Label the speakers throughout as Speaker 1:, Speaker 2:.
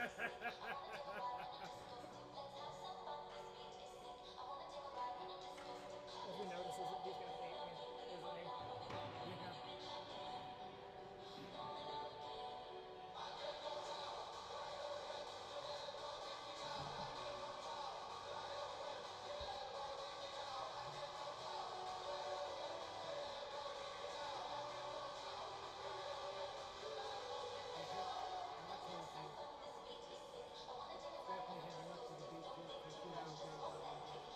Speaker 1: If he notices that he's got eight, isn't he? Yeah. Definitely had enough for the beat to conclude Goldberg with a beat.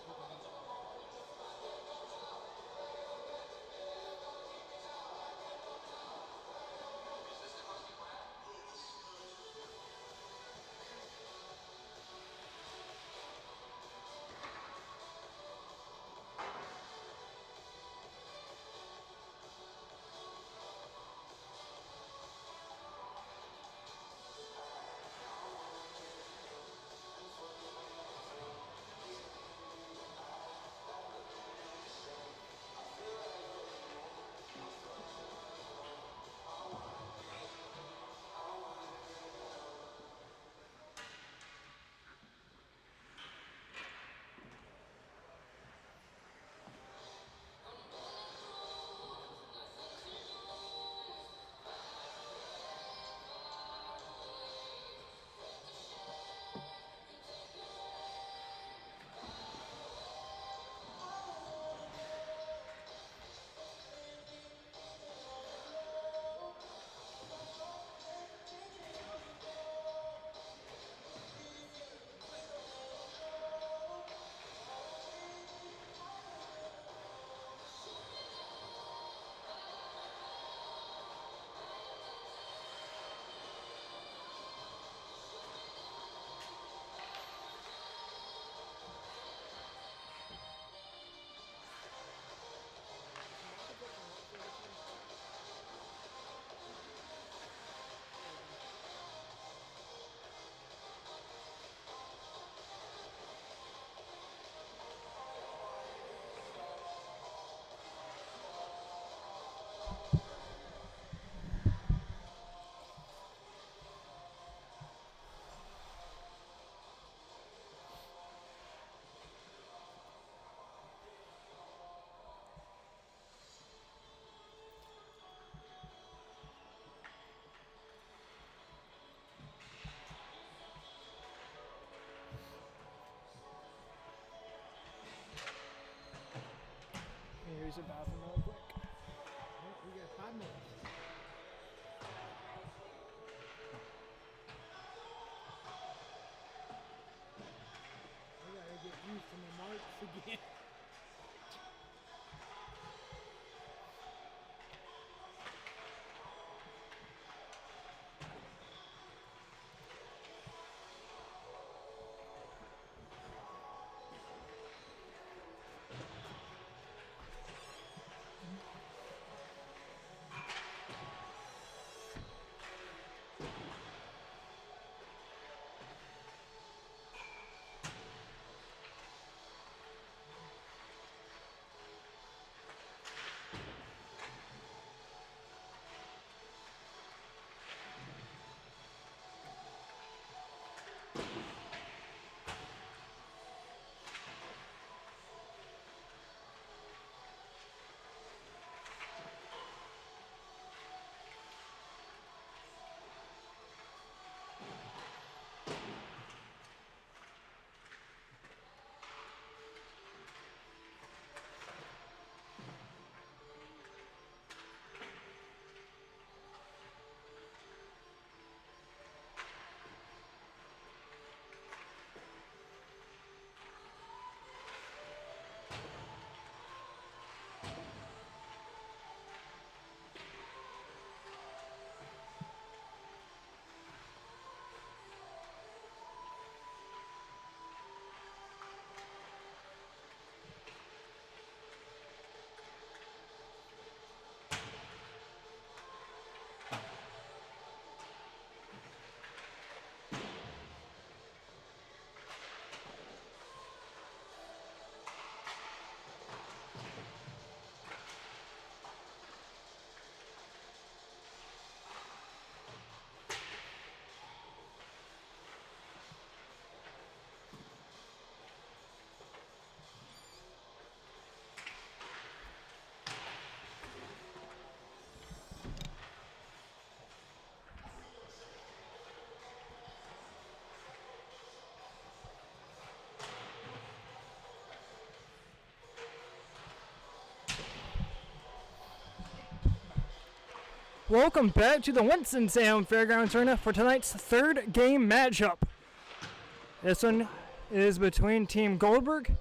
Speaker 1: Is Markovich not for this one? Okay. Here's your bathroom real quick.
Speaker 2: Oh, we got 5 minutes. I gotta get used to my marks again.
Speaker 1: Welcome back to the Winston-Salem Fairgrounds Arena for tonight's third game matchup. This one is between Team Goldberg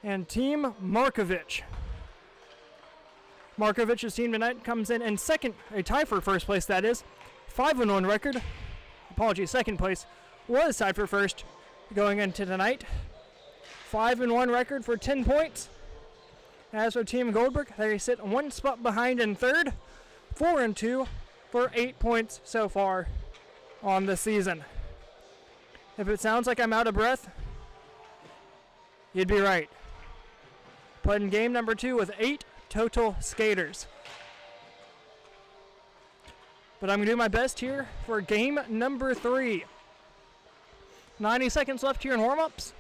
Speaker 1: and Team Markovich. Markovich's team tonight comes in second, a tie for first place that is. 5-1 record. Apologies, second place was tied for first going into tonight. 5-1 record for 10 points. As for Team Goldberg, they sit one spot behind in third. 4-2 for 8 points so far on the season. If it sounds like I'm out of breath, you'd be right. Played in game number 2 with 8 total skaters. But I'm going to do my best here for game number 3. 90 seconds left here in warm-ups.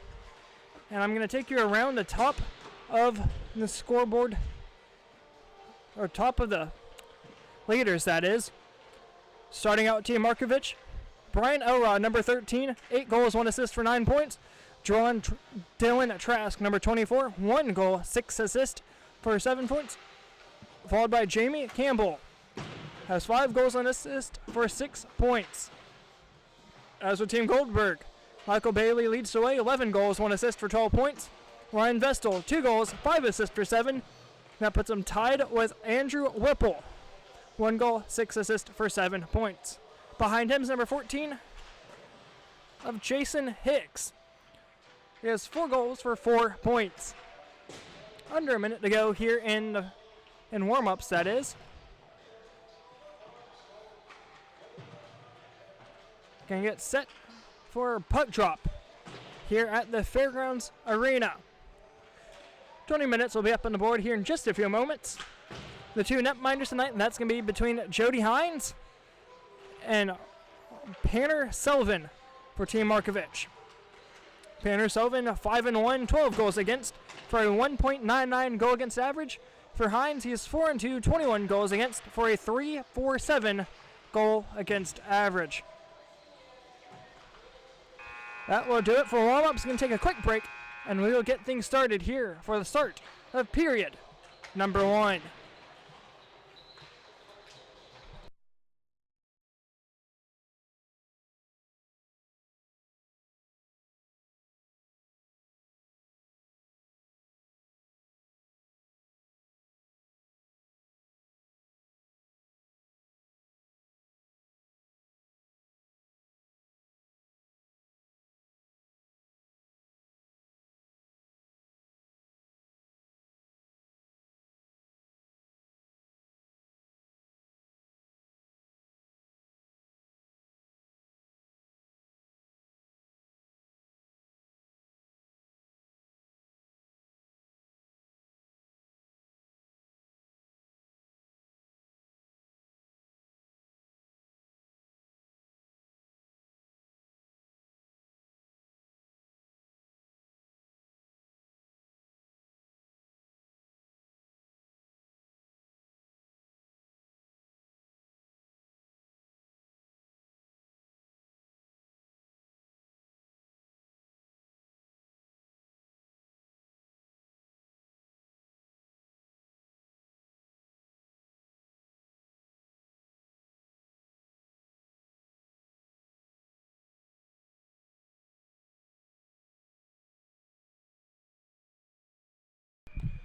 Speaker 1: And I'm going to take you around the top of the scoreboard, or top of the leaders, that is. Starting out with Team Markovich, Brian Elrod, number 13, 8 goals, 1 assist for 9 points. Dylan Trask, number 24, 1 goal, 6 assists for 7 points. Followed by Jamie Campbell, has 5 goals and assists for 6 points. As with Team Goldberg, Michael Bailey leads the way, 11 goals, 1 assist for 12 points. Ryan Vestal, 2 goals, 5 assists for 7. That puts him tied with Andrew Whipple, 1 goal, 6 assists for 7 points. Behind him is number 14 of Jason Hicks. He has 4 goals for 4 points. Under a minute to go here in warm-ups, that is. Gonna get set for puck drop here at the Fairgrounds Arena. 20 minutes will be up on the board here in just a few moments. The 2 netminders tonight, and that's going to be between Jody Hines and Panner Selvin for Team Markovich. Panner Selvin, 5-1, 12 goals against for a 1.99 goal against average. For Hines, he is 4-2, 21 goals against for a 3.47 goal against average. That will do it for warm-ups. Going to take a quick break, and we will get things started here for the start of period number 1.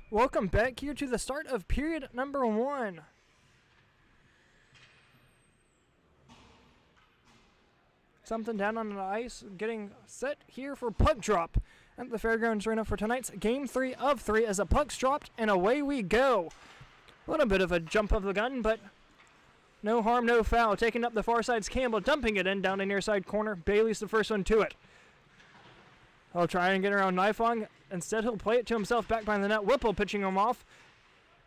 Speaker 1: Welcome back here to the start of period number 1. Something down on the ice, getting set here for puck drop at the Fairgrounds Arena for tonight's game 3 of 3 as the puck's dropped and away we go. A little bit of a jump of the gun, but no harm, no foul. Taking up the far side's Campbell, dumping it in down the near side corner. Bailey's the first one to it. He'll try and get around Nifong. Instead, he'll play it to himself back behind the net. Whipple pitching him off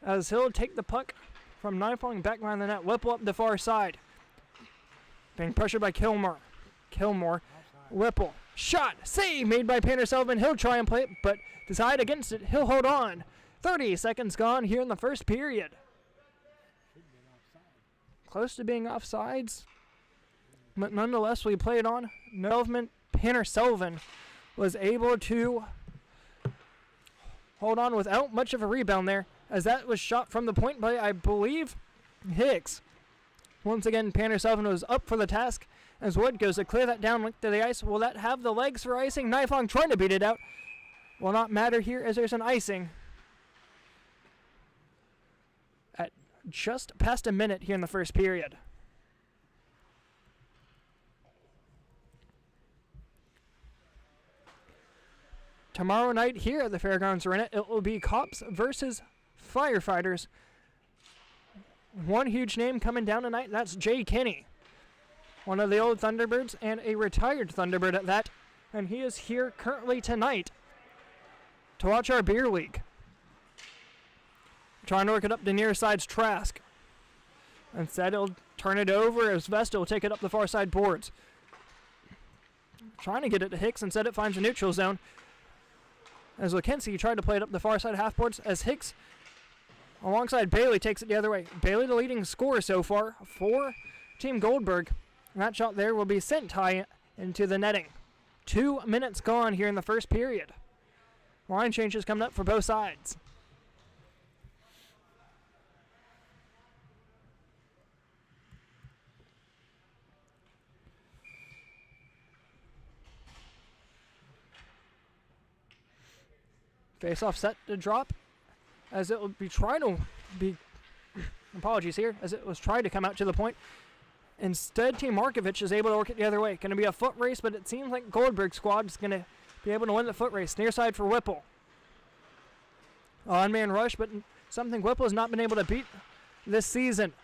Speaker 1: as he'll take the puck from Nifong back behind the net. Whipple up the far side. Being pressured by Kilmore. Whipple. Shot. Save made by Panner Selvin. He'll try and play it, but decide against it. He'll hold on. 30 seconds gone here in the first period. Close to being offsides. But nonetheless, we played on. Melvin Panner Selvin was able to hold on without much of a rebound there, as that was shot from the point by, I believe, Hicks. Once again, Pander-Selvin was up for the task as Wood goes to clear that down link to the ice. Will that have the legs for icing? Knifelong trying to beat it out. Will not matter here as there's an icing at just past a minute here in the first period. Tomorrow night here at the Fairgrounds Arena, it will be Cops versus Firefighters. One huge name coming down tonight, that's Jay Kinney, one of the old Thunderbirds and a retired Thunderbird at that. And he is here currently tonight to watch our beer league. Trying to work it up the near side's Trask. Instead, he'll turn it over as Vesta will take it up the far side boards. Trying to get it to Hicks, instead it finds a neutral zone. As Lackency tried to play it up the far side half boards, as Hicks alongside Bailey takes it the other way. Bailey the leading scorer so far for Team Goldberg. And that shot there will be sent high into the netting. 2 minutes gone here in the first period. Line changes coming up for both sides. Face-off set to drop as it will be trying to be, apologies here, as it was trying to come out to the point. Instead, Team Markovich is able to work it the other way. Going to be a foot race, but it seems like Goldberg squad is going to be able to win the foot race. Near side for Whipple. On-man rush, but something Whipple has not been able to beat this season.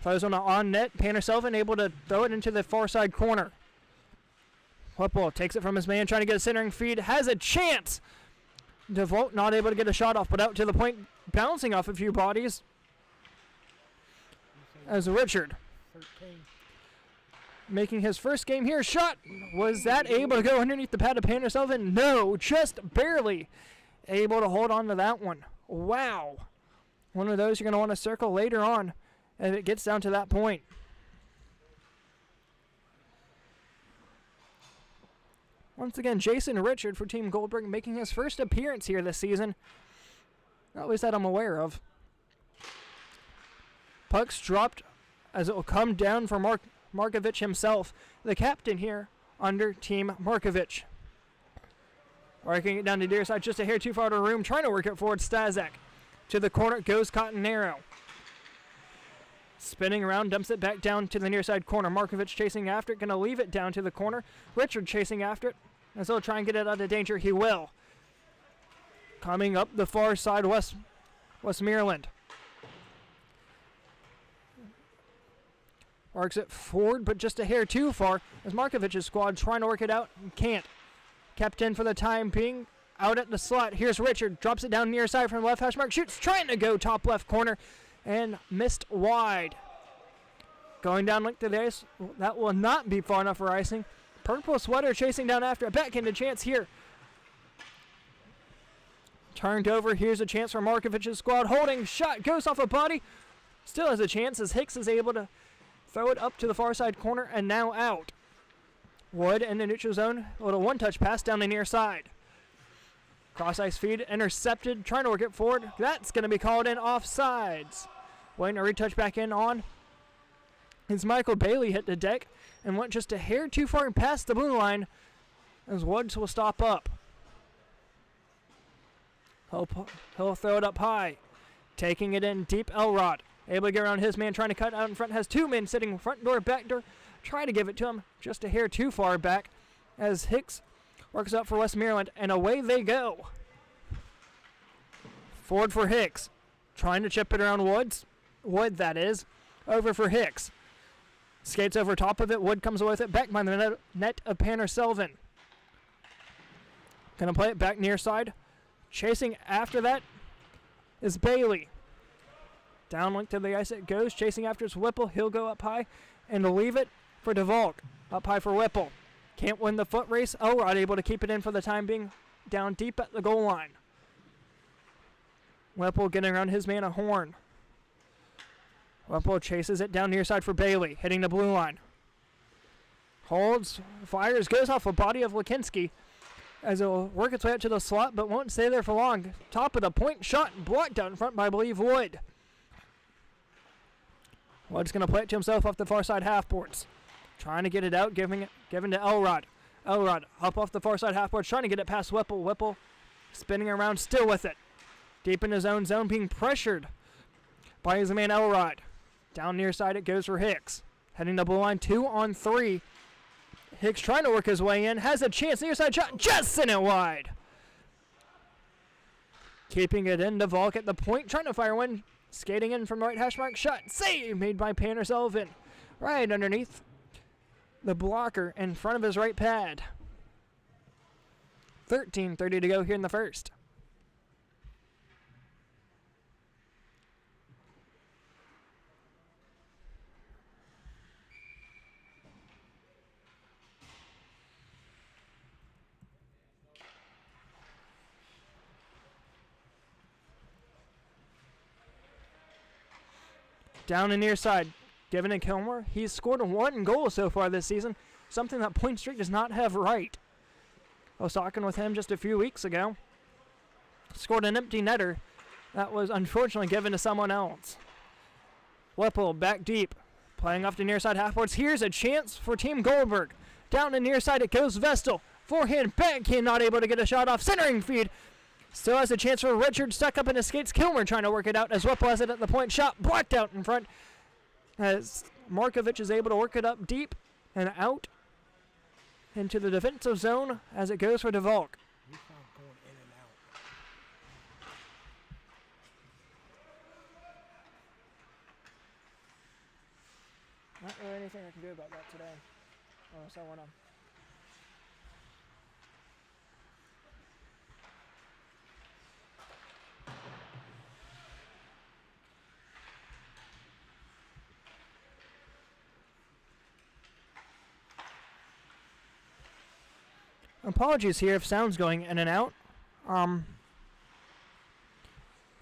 Speaker 1: Throws on net. Pander-Selvin able to throw it into the far side corner. Whipple takes it from his man, trying to get a centering feed. Has a chance! DeVault not able to get a shot off, but out to the point, bouncing off a few bodies. As Richard
Speaker 2: 13.
Speaker 1: Making his first game here. Shot! Was that able to go underneath the pad of Pander-Selvin? No, just barely able to hold on to that one. Wow. One of those you're going to want to circle later on if it gets down to that point. Once again, Jason Richard for Team Goldberg making his first appearance here this season. At least that I'm aware of. Puck's dropped as it will come down for Markovich himself, the captain here under Team Markovich. Working it down to near side, just a hair too far to room, trying to work it forward. Stazak to the corner, goes Cottonero. Spinning around, dumps it back down to the near side corner. Markovich chasing after it, going to leave it down to the corner. Richard chasing after it, as he'll try and get it out of danger. He will. Coming up the far side, Westmoreland. Works it forward, but just a hair too far, as Markovich's squad trying to work it out and can't. Kept in for the time being, out at the slot. Here's Richard, drops it down near side from left hash mark, shoots, trying to go top left corner, and missed wide. Going down link to the ice, that will not be far enough for icing. Purple sweater chasing down after a backhanded chance here. Turned over, here's a chance for Markovich's squad. Holding, shot, goes off a body. Still has a chance as Hicks is able to throw it up to the far side corner and now out. Wood in the neutral zone, a little one-touch pass down the near side. Cross ice feed, intercepted, trying to work it forward. That's going to be called in offsides. Waiting to retouch back in on. As Michael Bailey hit the deck and went just a hair too far and past the blue line as Woods will stop up. He'll throw it up high. Taking it in deep, Elrod. Able to get around his man, trying to cut out in front. Has two men sitting front door, back door. Trying to give it to him just a hair too far back as Hicks works up for Westmoreland, and away they go. Forward for Hicks. Trying to chip it around Woods. Wood, that is. Over for Hicks. Skates over top of it. Wood comes away with it. Back by the net of Pander-Selvin. Gonna play it back near side. Chasing after that is Bailey. Downlink to the ice it goes. Chasing after it's Whipple. He'll go up high and leave it for DeValk. Up high for Whipple. Can't win the foot race. Elrod able to keep it in for the time being. Down deep at the goal line. Whipple getting around his man a horn. Whipple chases it down near side for Bailey. Hitting the blue line. Holds, fires, goes off a body of Lakinski as it will work its way up to the slot, but won't stay there for long. Top of the point, shot blocked out in front by, I believe, Wood. Wood's going to play it to himself off the far side half boards. Trying to get it out, giving to Elrod. Elrod up off the far side half boards, trying to get it past Whipple. Whipple spinning around, still with it. Deep in his own zone, being pressured by his man Elrod. Down near side it goes for Hicks. Heading to blue line, 2-on-3. Hicks trying to work his way in, has a chance, near side shot, just sent it wide. Keeping it in to Volk at the point, trying to fire one. Skating in from the right hash mark, shot, save made by Painter Sullivan. Right underneath the blocker in front of his right pad. 13:30 to go here in the first. Down the near side, given to Kilmore. He's scored 1 goal so far this season, something that Point Street does not have right. I was talking with him just a few weeks ago. Scored an empty netter that was unfortunately given to someone else. Whipple back deep, playing off the near side half boards. Here's a chance for Team Goldberg. Down the near side it goes Vestal. Forehand, backhand, not able to get a shot off. Centering feed. Still has a chance for Richard, stuck up in his skates. Kilmer trying to work it out as Whipple has it at the point. Shot blocked out in front as Markovich is able to work it up deep and out into the defensive zone as it goes for DeValk. Not really anything I can do about that today. Unless I want to. Apologies here if sound's going in and out.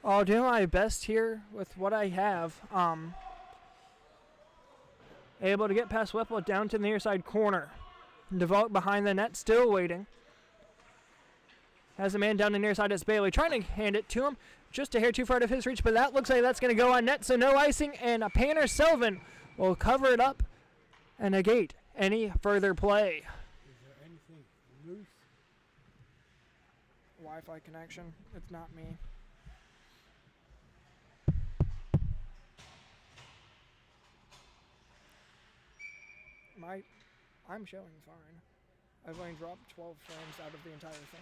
Speaker 1: I'll do my best here with what I have. Able to get past Whipple down to the near side corner. DeVault behind the net, still waiting. Has a man down the near side, it's Bailey. Trying to hand it to him, just a hair too far out of his reach, but that looks like that's going to go on net, so no icing, and a Painter Sullivan will cover it up and negate any further play.
Speaker 2: Loose.
Speaker 1: Wi-Fi connection. It's not me. I'm showing fine. I've only dropped 12 frames out of the entire thing.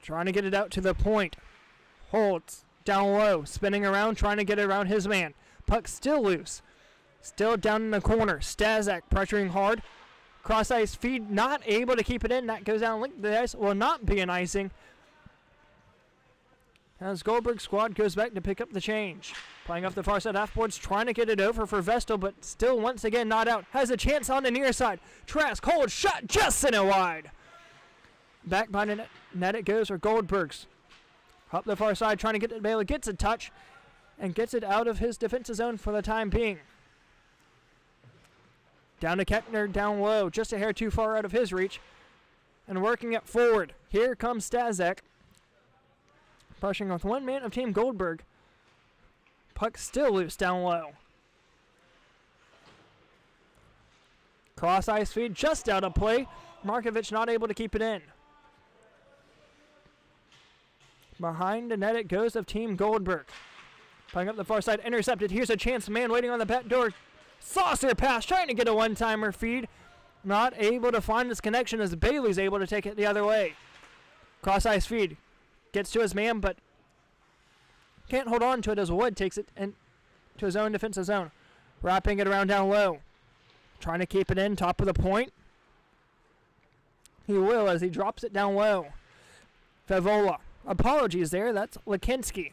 Speaker 1: Trying to get it out to the point. Holds down low, spinning around, trying to get it around his man. Puck still loose. Still down in the corner. Stazak pressuring hard. Cross ice feed, not able to keep it in. That goes down link. The ice will not be an icing. As Goldberg's squad goes back to pick up the change. Playing off the far side half boards, trying to get it over for Vestal, but still once again not out. Has a chance on the near side. Trask, hold, shot, just sent it wide. Back by the net it goes for Goldberg's. Up the far side, trying to get it. Bailey gets a touch and gets it out of his defensive zone for the time being. Down to Kettner, down low, just a hair too far out of his reach. And working it forward. Here comes Stazek. Pushing with one man of Team Goldberg. Puck still loose down low. Cross ice feed just out of play. Markovich not able to keep it in. Behind the net it goes of Team Goldberg. Playing up the far side, intercepted. Here's a chance, man waiting on the back door. Saucer pass, trying to get a one-timer feed. Not able to find this connection as Bailey's able to take it the other way. Cross ice feed. Gets to his man, but can't hold on to it as Wood takes it into his own defensive zone. Wrapping it around down low. Trying to keep it in, top of the point. He will as he drops it down low. Favola. Apologies there, that's Lakinski.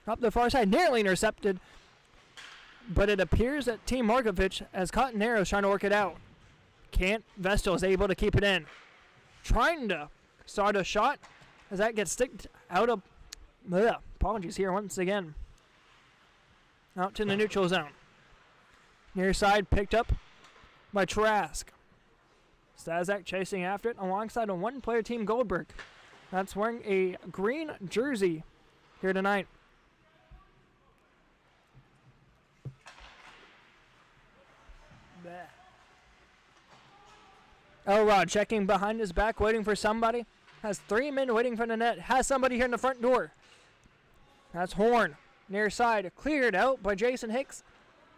Speaker 1: Up the far side, nearly intercepted. But it appears that Team Markovich has caught Narrows trying to work it out. Can't. Vestal is able to keep it in. Trying to start a shot as that gets sticked out of... apologies here once again. Out to the neutral zone. Near side picked up by Trask. Stazak chasing after it alongside a one-player Team Goldberg. That's wearing a green jersey here tonight. Bleh. Elrod checking behind his back, waiting for somebody. Has 3 men waiting for the net. Has somebody here in the front door. That's Horn. Near side. Cleared out by Jason Hicks.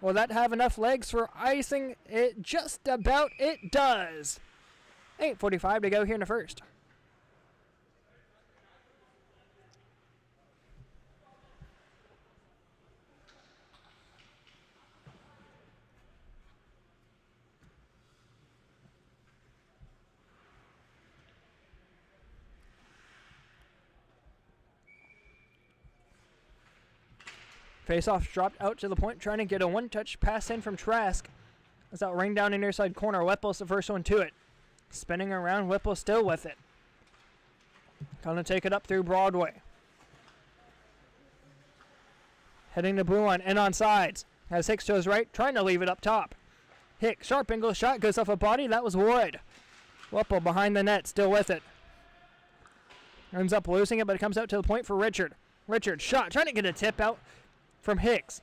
Speaker 1: Will that have enough legs for icing? It just about it does. 8:45 to go here in the first. Face-off dropped out to the point, trying to get a one-touch pass in from Trask. As that ring down in near side corner. Whipple's the first one to it. Spinning around, Whipple still with it. Gonna take it up through Broadway. Heading to blue line and on sides. Has Hicks to his right, trying to leave it up top. Hicks, sharp angle shot, goes off a body. That was Wood. Whipple behind the net, still with it. Ends up losing it, but it comes out to the point for Richard. Richard, shot, trying to get a tip out from Hicks.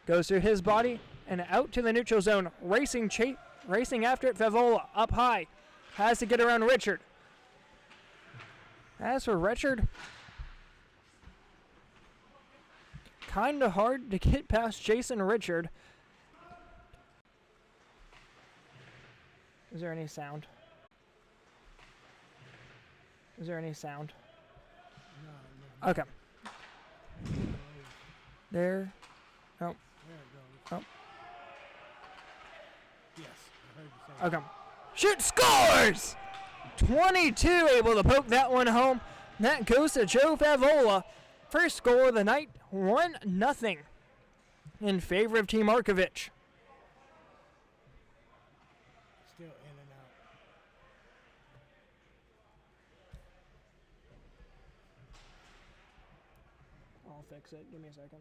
Speaker 1: Goes through his body and out to the neutral zone. Racing after it, Favola up high. Has to get around Richard. As for Richard, kind of hard to get past Jason Richard. Is there any sound? Is there any sound?
Speaker 2: No.
Speaker 1: Okay. There. Oh.
Speaker 2: There it goes.
Speaker 1: Oh.
Speaker 2: Yes, I heard you say
Speaker 1: Okay. Shoot, scores! 22 able to poke that one home. That goes to Joe Favola. First goal of the night, 1-0 in favor of Team Markovich.
Speaker 2: Still in and out.
Speaker 1: I'll fix it. Give me a second.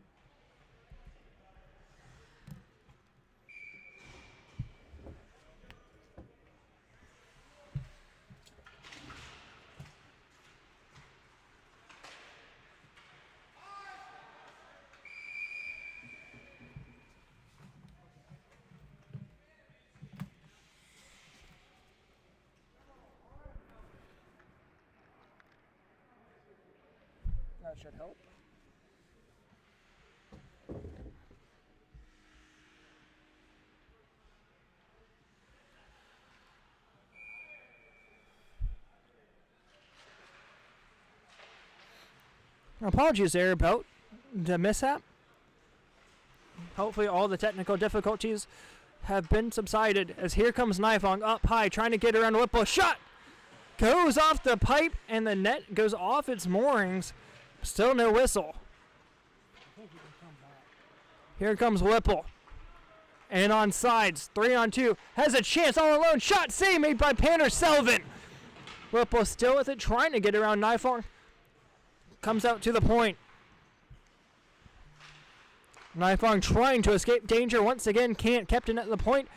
Speaker 1: That should help. Apologies there about the mishap. Hopefully all the technical difficulties have been subsided, as here comes Nifong up high trying to get around Whipple. Shot! Goes off the pipe and the net goes off its moorings. Still no whistle.
Speaker 2: I think he can come back.
Speaker 1: Here comes Whipple. And on sides, 3-on-2. Has a chance all alone. Shot save made by Panner Selvin. Whipple still with it, trying to get around Nifong. Comes out to the point. Nifong trying to escape danger once again. Can't. Captain at the point.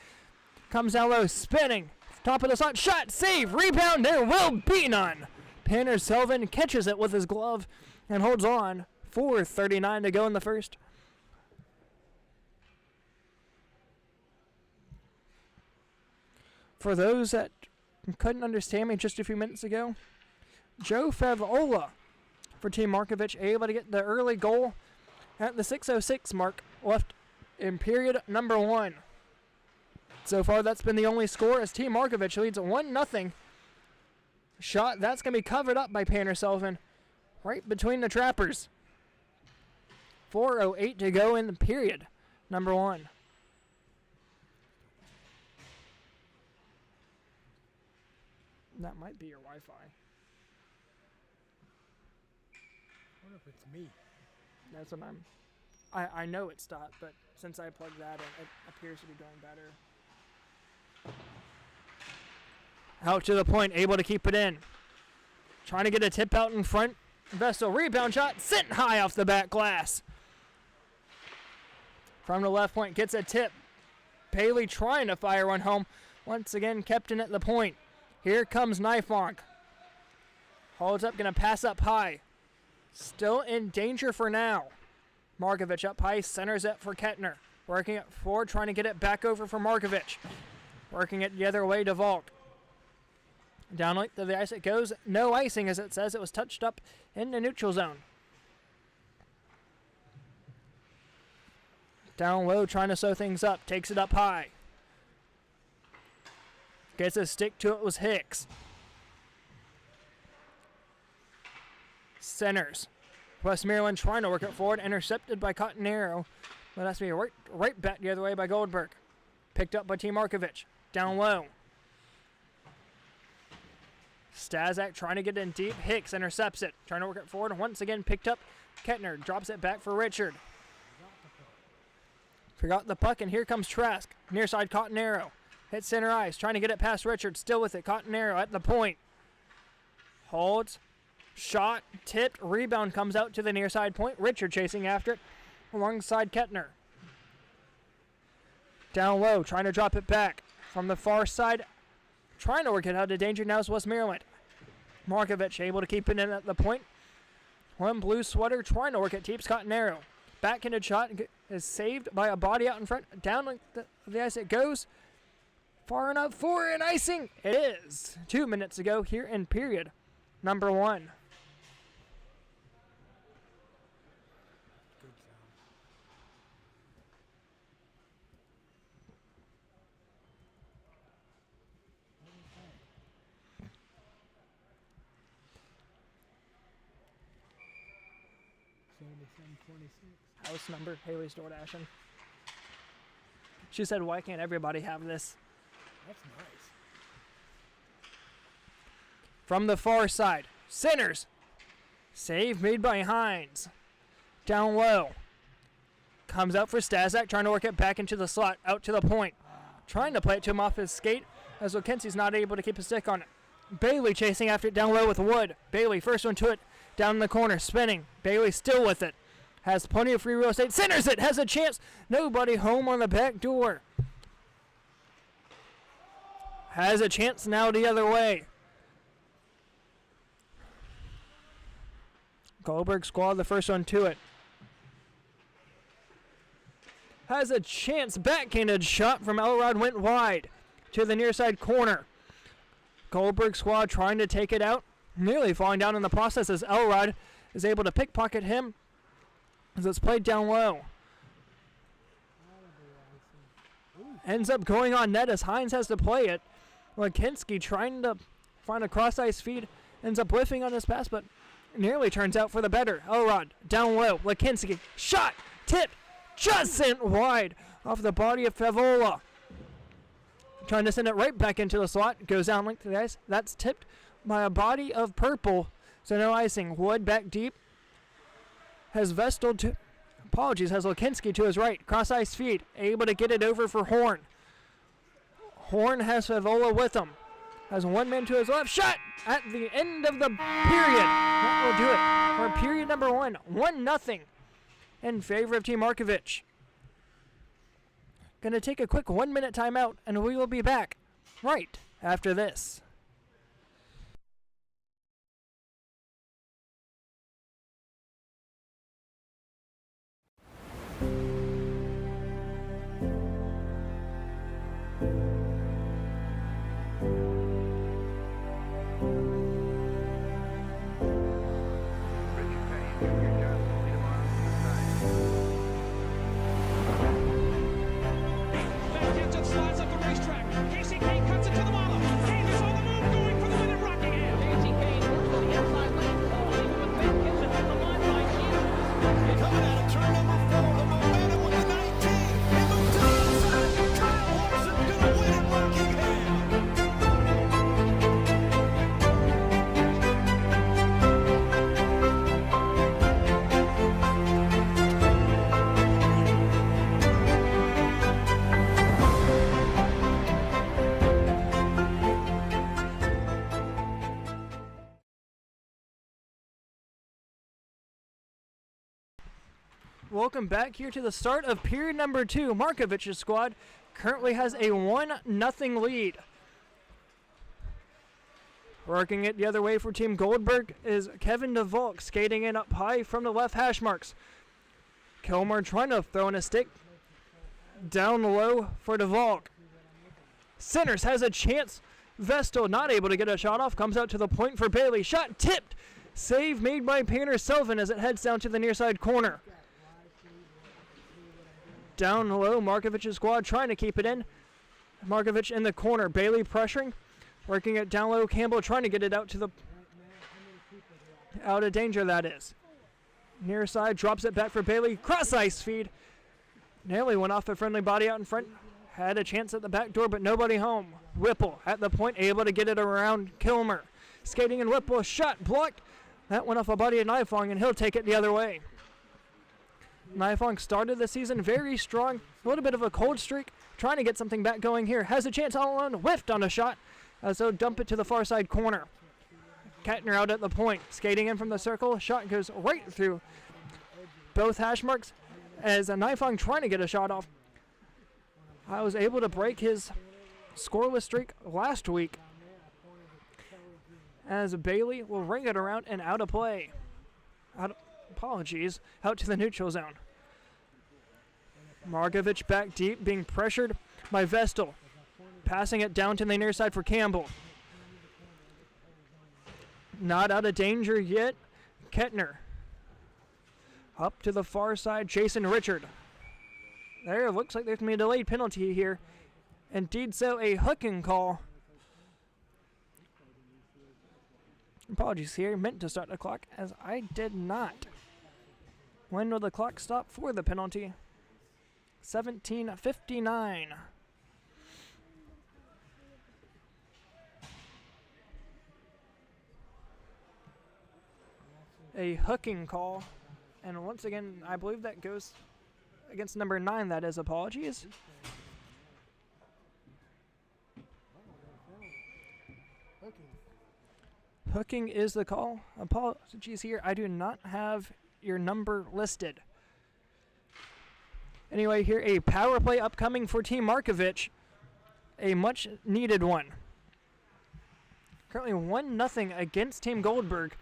Speaker 1: Comes down low, spinning. Top of the slot. Shot, save, rebound. There will be none. Panner Selvin catches it with his glove and holds on. 4:39 to go in the first. For those that couldn't understand me just a few minutes ago, Joe Favola for Team Markovich able to get the early goal at the 6:06 mark left in period number 1. So far, that's been the only score as Team Markovich leads 1-0. Shot, that's going to be covered up by Panner Selvin right between the trappers. 4:08 to go in the period number 1. That might be your Wi-Fi.
Speaker 2: I wonder if it's me.
Speaker 1: That's what I know it stopped, but since I plugged that in, it appears to be going better. Out to the point, able to keep it in. Trying to get a tip out in front. Vestal rebound shot, sent high off the back glass. From the left point, gets a tip. Paley trying to fire one home. Once again, kept in at the point. Here comes Nifong. Holds up, going to pass up high. Still in danger for now. Markovich up high, centers it for Kettner. Working it forward, trying to get it back over for Markovich. Working it the other way to Volk. Down length of the ice it goes. No icing, as it says. It was touched up in the neutral zone. Down low, trying to sew things up. Takes it up high. Gets a stick to it was Hicks. Centers. Westmoreland trying to work it forward. Intercepted by Cotton Arrow. But that's to be right back the other way by Goldberg. Picked up by T. Markovich. Down low. Stazak trying to get in deep. Hicks intercepts it. Trying to work it forward. Once again picked up. Kettner drops it back for Richard. Forgot the puck, and here comes Trask. Near side Cotton Arrow. Hits center ice. Trying to get it past Richard. Still with it. Cotton Arrow at the point. Holds. Shot. Tipped. Rebound comes out to the near side point. Richard chasing after it alongside Kettner. Down low. Trying to drop it back. From the far side. Trying to work it out of danger now is Westmoreland. Markovich able to keep it in at the point. One blue sweater trying to work it. Teeps Cotton Arrow. Backhanded shot is saved by a body out in front. Down the ice it goes. Far enough for an icing. It is. 2 minutes ago here in period number 1. House number, Haley's door dashing. She said, why can't everybody have this?
Speaker 2: That's nice.
Speaker 1: From the far side, Centers. Save made by Hines. Down low. Comes out for Stazak, trying to work it back into the slot, out to the point. Trying to play it to him off his skate, as Wilkinsey's not able to keep a stick on it. Bailey chasing after it down low with Wood. Bailey, first one to it, down in the corner, spinning. Bailey still with it. Has plenty of free real estate. Centers it. Has a chance. Nobody home on the back door. Has a chance now the other way. Goldberg squad the first one to it. Has a chance. Backhanded shot from Elrod went wide to the near side corner. Goldberg squad trying to take it out. Nearly falling down in the process as Elrod is able to pickpocket him. As it's played down low. Ends up going on net as Hines has to play it. Lakinski trying to find a cross-ice feed. Ends up whiffing on his pass, but nearly turns out for the better. Elrod down low. Lakinski shot. Tip. Just sent wide off the body of Favola. Trying to send it right back into the slot. Goes down length to the ice. That's tipped by a body of purple. So no icing. Wood back deep. Has Vestal to, has Lakinski to his right. Cross ice feed. Able to get it over for Horn. Horn has Favola with him. Has one man to his left. Shot at the end of the period. That will do it for period number 1. 1-0 in favor of Team Markovich. Going to take a quick 1-minute timeout, and we will be back right after this. Welcome back here to the start of period number 2. Markovich's squad currently has a 1-0 lead. Working it the other way for Team Goldberg is Kevin DeVolk skating in up high from the left hash marks. Kilmer trying to throw in a stick. Down low for DeValk. Centers has a chance. Vestal not able to get a shot off. Comes out to the point for Bailey. Shot tipped. Save made by Painter-Sullivan as it heads down to the near side corner. Down low, Markovich's squad trying to keep it in. Markovich in the corner. Bailey pressuring. Working it down low. Campbell trying to get it out to the... out of danger, that is. Near side, drops it back for Bailey. Cross ice feed. Nearly went off a friendly body out in front. Had a chance at the back door, but nobody home. Whipple at the point, able to get it around Kilmer. Skating and Whipple, shot blocked. That went off a body of Nifong, and he'll take it the other way. Nifong started the season very strong. A little bit of a cold streak. Trying to get something back going here. Has a chance all alone. Whiffed on a shot. So dump it to the far side corner. Kettner out at the point. Skating in from the circle. Shot goes right through both hash marks as Nifong trying to get a shot off. I was able to break his scoreless streak last week as Bailey will ring it around and out of play. Apologies. Out to the neutral zone. Markovich back deep, being pressured by Vestal. Passing it down to the near side for Campbell. Not out of danger yet. Kettner. Up to the far side, Jason Richard. There, looks like there's going to be a delayed penalty here. Indeed so, a hooking call. Apologies here, meant to start the clock as I did not. When will the clock stop for the penalty? 17:59. A hooking call. And once again, I believe that goes against number 9, that is. Apologies. Hooking is the call. Apologies here. I do not have your number listed. Anyway, here a power play upcoming for Team Markovich. A much needed one. Currently 1-0 against Team Goldberg.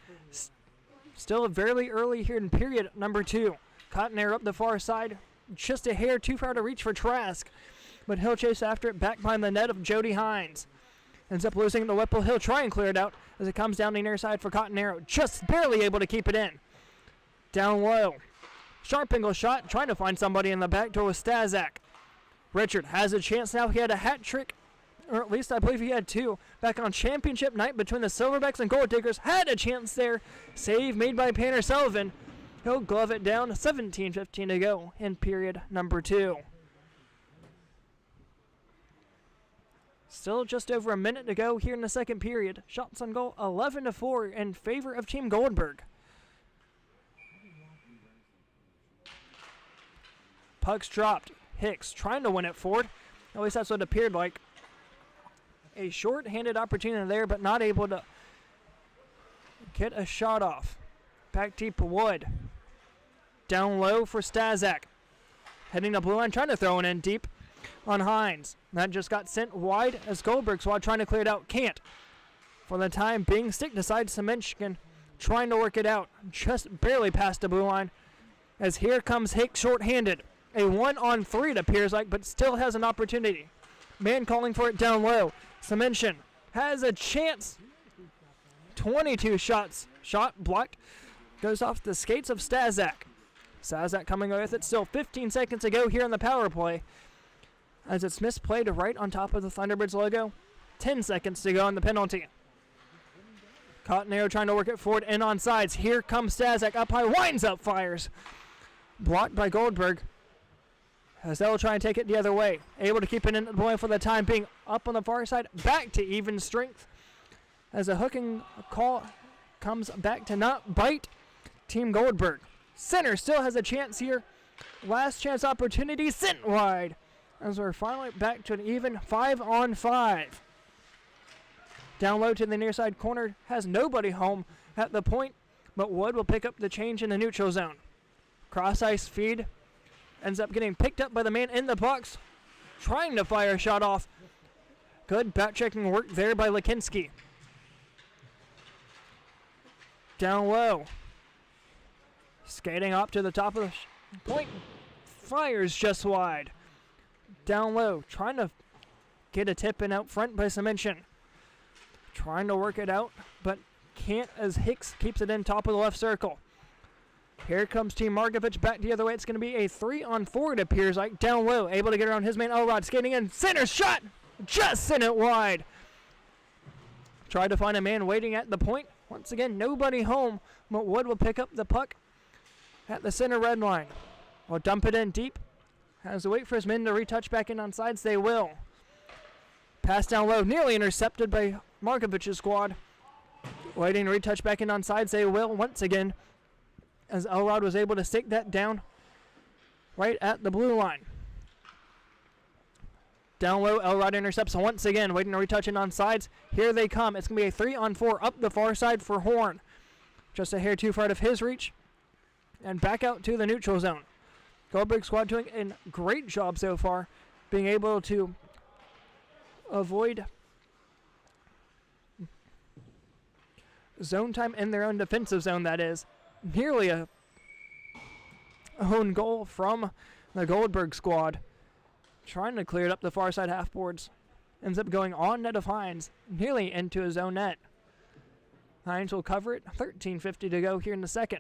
Speaker 1: Still very early here in period number 2. Cottonair up the far side. Just a hair too far to reach for Trask. But he'll chase after it back behind the net of Jody Hines. Ends up losing the Whipple. He'll try and clear it out as it comes down the near side for Cottonair. Just barely able to keep it in. Down low. Sharp angle shot. Trying to find somebody in the back door with Stazak. Richard has a chance now. He had a hat trick. Or at least I believe he had 2. Back on championship night between the Silverbacks and Gold Diggers. Had a chance there. Save made by Painter-Sullivan. He'll glove it down. 17:15 to go in period number 2. Still just over a minute to go here in the second period. Shots on goal 11-4 in favor of Team Goldberg. Puck's dropped. Hicks trying to win it forward. At least that's what it appeared like. A short-handed opportunity there, but not able to get a shot off. Back deep Wood. Down low for Stazak. Heading to blue line, trying to throw it in deep on Hines. That just got sent wide as Goldberg squad trying to clear it out. Can't. For the time being, stick to side Semenchkin trying to work it out. Just barely past the blue line. As here comes Hicks short-handed. A 1-on-3 it appears like, but still has an opportunity. Man calling for it down low. Semenchkin has a chance. 22 shots. Shot blocked. Goes off the skates of Stazak. Stazak coming with it. Still 15 seconds to go here in the power play. As it's misplayed right on top of the Thunderbirds logo. 10 seconds to go on the penalty. Cottonair trying to work it forward and on sides. Here comes Stazak up high. Winds up, fires. Blocked by Goldberg. As they'll try and take it the other way. Able to keep it in the point for the time being. Up on the far side. Back to even strength. As a hooking call comes back to not bite Team Goldberg. Center still has a chance here. Last chance opportunity. Sent wide. As we're finally back to an even 5-on-5. Down low to the near side corner. Has nobody home at the point. But Wood will pick up the change in the neutral zone. Cross ice feed. Ends up getting picked up by the man in the box. Trying to fire a shot off. Good back checking work there by Lakinski. Down low. Skating up to the top of the point. Fires just wide. down low, trying to get a tip in out front by Samenchin. Trying to work it out, but can't as Hicks keeps it in top of the left circle. Here comes Team Markovich back the other way. It's going to be a 3-on-4, it appears like. Down low, able to get around his man, Elrod, skating in. Center shot! Just sent it wide. Tried to find a man waiting at the point. Once again, nobody home, but Wood will pick up the puck at the center red line. Will dump it in deep. Has to wait for his men to retouch back in on sides. They will. Pass down low, nearly intercepted by Markovich's squad. Waiting to retouch back in on sides. They will once again, as Elrod was able to stake that down right at the blue line. Down low, Elrod intercepts once again, waiting to retouch in on sides. Here they come. It's going to be a 3-on-4 up the far side for Horn. Just a hair too far out of his reach. And back out to the neutral zone. Goldberg squad doing a great job so far, being able to avoid zone time in their own defensive zone, that is. Nearly a own goal from the Goldberg squad. Trying to clear it up the far side half boards. Ends up going on net of Hines, nearly into his own net. Hines will cover it. 13:50 to go here in the second.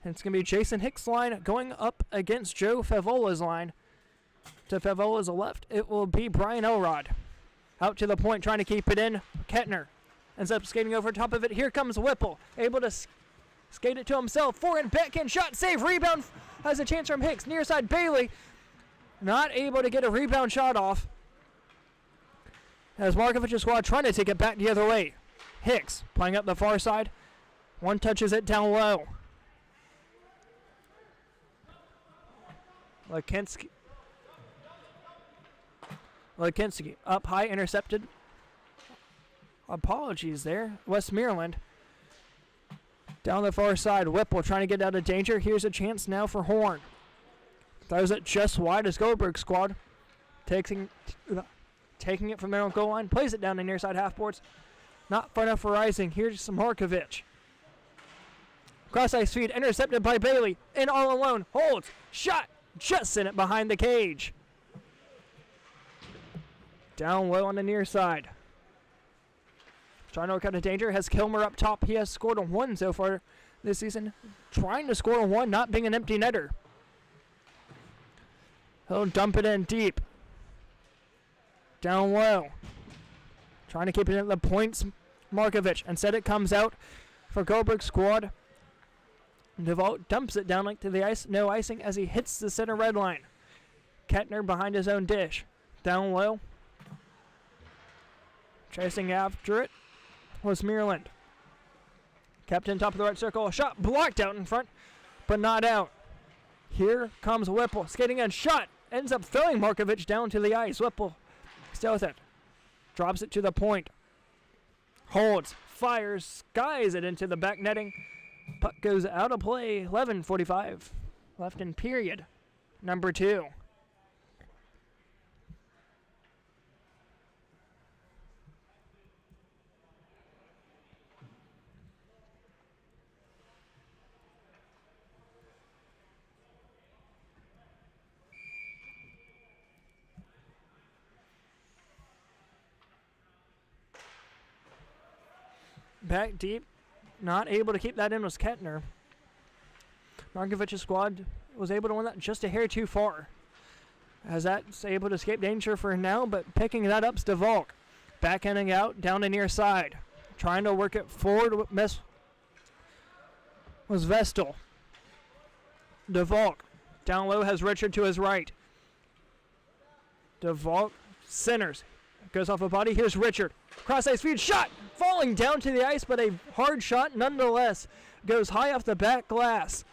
Speaker 1: And it's going to be Jason Hicks' line going up against Joe Favola's line. To Favola's left, it will be Brian Elrod. Out to the point, trying to keep it in. Kettner ends up skating over top of it. Here comes Whipple, able to skate it to himself. Forehand, backhand shot, save, rebound. Has a chance from Hicks. Near side, Bailey. Not able to get a rebound shot off. As Markovich's squad trying to take it back the other way. Hicks playing up the far side. One touches it down low. Lakinski up high, intercepted. Apologies there. Westmoreland. Down the far side, Whipple trying to get out of danger. Here's a chance now for Horn. Throws it just wide as Goldberg squad. Taking it from their own goal line. Plays it down the near side half boards. Not far enough for Rising. Here's Markovich. Cross ice feed intercepted by Bailey. In all alone. Holds. Shot. Just sent it behind the cage. Down low on the near side. Trying to work out of danger. Has Kilmer up top. He has scored a 1 so far this season. Trying to score a 1, not being an empty netter. He'll dump it in deep. Down low. Trying to keep it at the points. Markovich. Instead it comes out for Goldberg squad. DeVault dumps it down like to the ice. No icing as he hits the center red line. Kettner behind his own dish. Down low. Chasing after it was Meerland. Kept in top of the right circle. A shot blocked out in front, but not out. Here comes Whipple. Skating in. Shot. Ends up throwing Markovich down to the ice. Whipple still with it. Drops it to the point. Holds. Fires. Skies it into the back netting. Puck goes out of play. 11:45 left in period number 2. Back deep. Not able to keep that in was Kettner. Markovich's squad was able to win that just a hair too far. As that's able to escape danger for now, but picking that up's DeValk. Backhanding out down the near side. Trying to work it forward with was Vestal. DeValk. Down low has Richard to his right. DeValk centers. Goes off a body. Here's Richard. Cross ice feed. Shot! Falling down to the ice, but a hard shot nonetheless. Goes high off the back glass.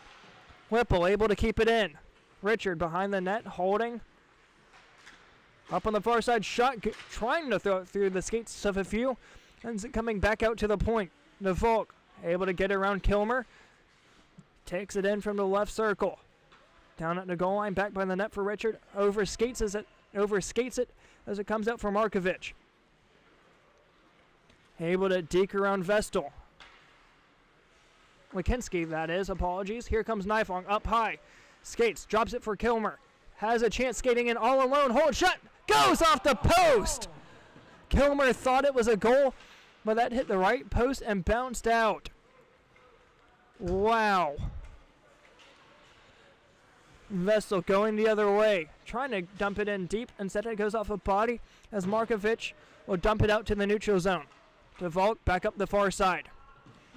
Speaker 1: Whipple able to keep it in. Richard behind the net, holding. Up on the far side, shot. Trying to throw it through the skates of a few. Ends it coming back out to the point. DeValk able to get around Kilmer. Takes it in from the left circle. Down at the goal line, back by the net for Richard. Overskates it as it comes out for Markovich. Able to deke around Vestal. Lakinski, that is. Apologies. Here comes Nifong up high. Skates. Drops it for Kilmer. has a chance skating in all alone. Hold shot. Goes off the post. Kilmer thought it was a goal, but that hit the right post and bounced out. Wow. Vestal going the other way, trying to dump it in deep. Instead it goes off a body as Markovich will dump it out to the neutral zone. DeVault back up the far side.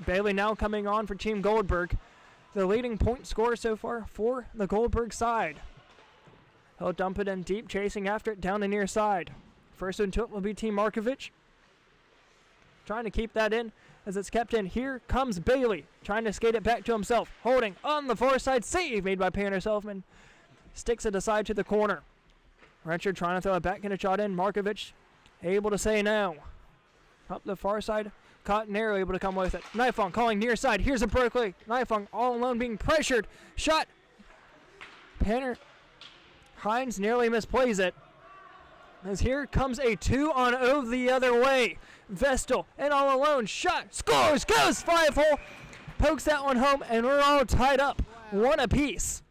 Speaker 1: Bailey now coming on for Team Goldberg. The leading point scorer so far for the Goldberg side. He'll dump it in deep, chasing after it down the near side. First into it will be Team Markovich. Trying to keep that in as it's kept in. Here comes Bailey, trying to skate it back to himself. Holding on the far side, save made by Pander-Selfman. Sticks it aside to the corner. Richard trying to throw a backhand shot in. Markovich able to say no. Up the far side, Cottonero able to come with it. Knifong calling near side. Here's a breakaway. Knifong all alone being pressured. Shot. Panner Hines nearly misplays it. As here comes a 2-on-0 the other way. Vestal and all alone. Shot. Scores. Goes 5-hole. Pokes that one home, and we're all tied up.
Speaker 2: Wow.
Speaker 1: One apiece.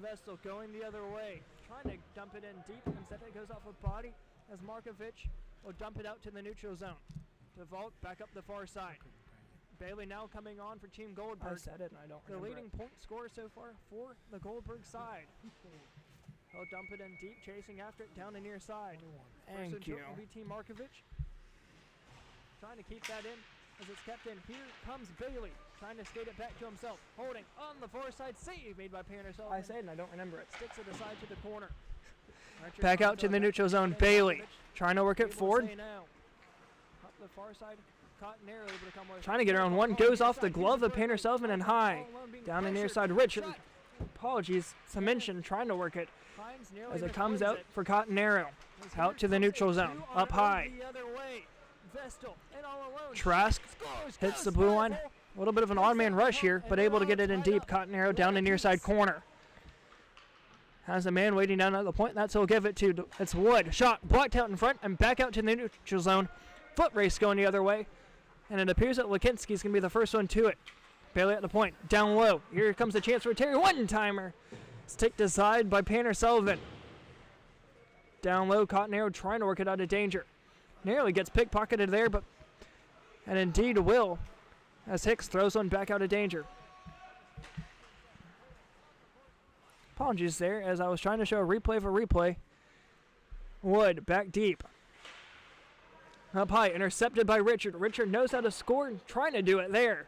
Speaker 1: Vestal going the other way. Trying to dump it in deep. Instead it goes off a body as Markovich will dump it out to the neutral zone. DeVault back up the far side. Bailey now coming on for Team Goldberg.
Speaker 3: I said it and I don't
Speaker 1: The
Speaker 3: remember
Speaker 1: leading point scorer so far for the Goldberg side. He'll dump it in deep, chasing after it down the near side.
Speaker 3: Thank
Speaker 1: First
Speaker 3: you.
Speaker 1: into it will be Team Markovich. Trying to keep that in as it's kept in. Here comes Bailey, trying to skate it back to himself. Holding on the far side, save made by Pander-Selfman.
Speaker 3: I said it and I don't remember it.
Speaker 1: Sticks it aside to the corner. Richard
Speaker 3: Back
Speaker 1: trying
Speaker 3: out to
Speaker 1: throw
Speaker 3: the
Speaker 1: it
Speaker 3: neutral
Speaker 1: back
Speaker 3: zone.
Speaker 1: to
Speaker 3: Bailey
Speaker 1: Markovich.
Speaker 3: trying to work
Speaker 1: Able
Speaker 3: it
Speaker 1: to
Speaker 3: forward.
Speaker 1: say no. Up the far side, Cottonero able to come with it.
Speaker 3: Trying to get around one. Goes off the glove of Pander-Selfman and high. Down the near side. Richard. Apologies. Semention trying to work it as it comes out for Cottonero. Out to the neutral zone. Up high. Trask hits the blue line. A little bit of an odd man rush here, but able to get it in deep. Cottonero down the near side corner. Has a man waiting down at the point. That's who he'll give it to. It's Wood. Shot blocked out in front and back out to the neutral zone. Foot race going the other way. And it appears that Lakinski's going to be the first one to it. Bailey at the point. Down low. Here comes a chance for a Terry one-timer. It's ticked aside by Pander-Selfman. Down low, Cottonero trying to work it out of danger. Nearly gets pickpocketed there, but and indeed will, as Hicks throws one back out of danger. Apologies there, as I was trying to show a replay for replay. Wood back deep. Up high, intercepted by Richard. Richard knows how to score, trying to do it there.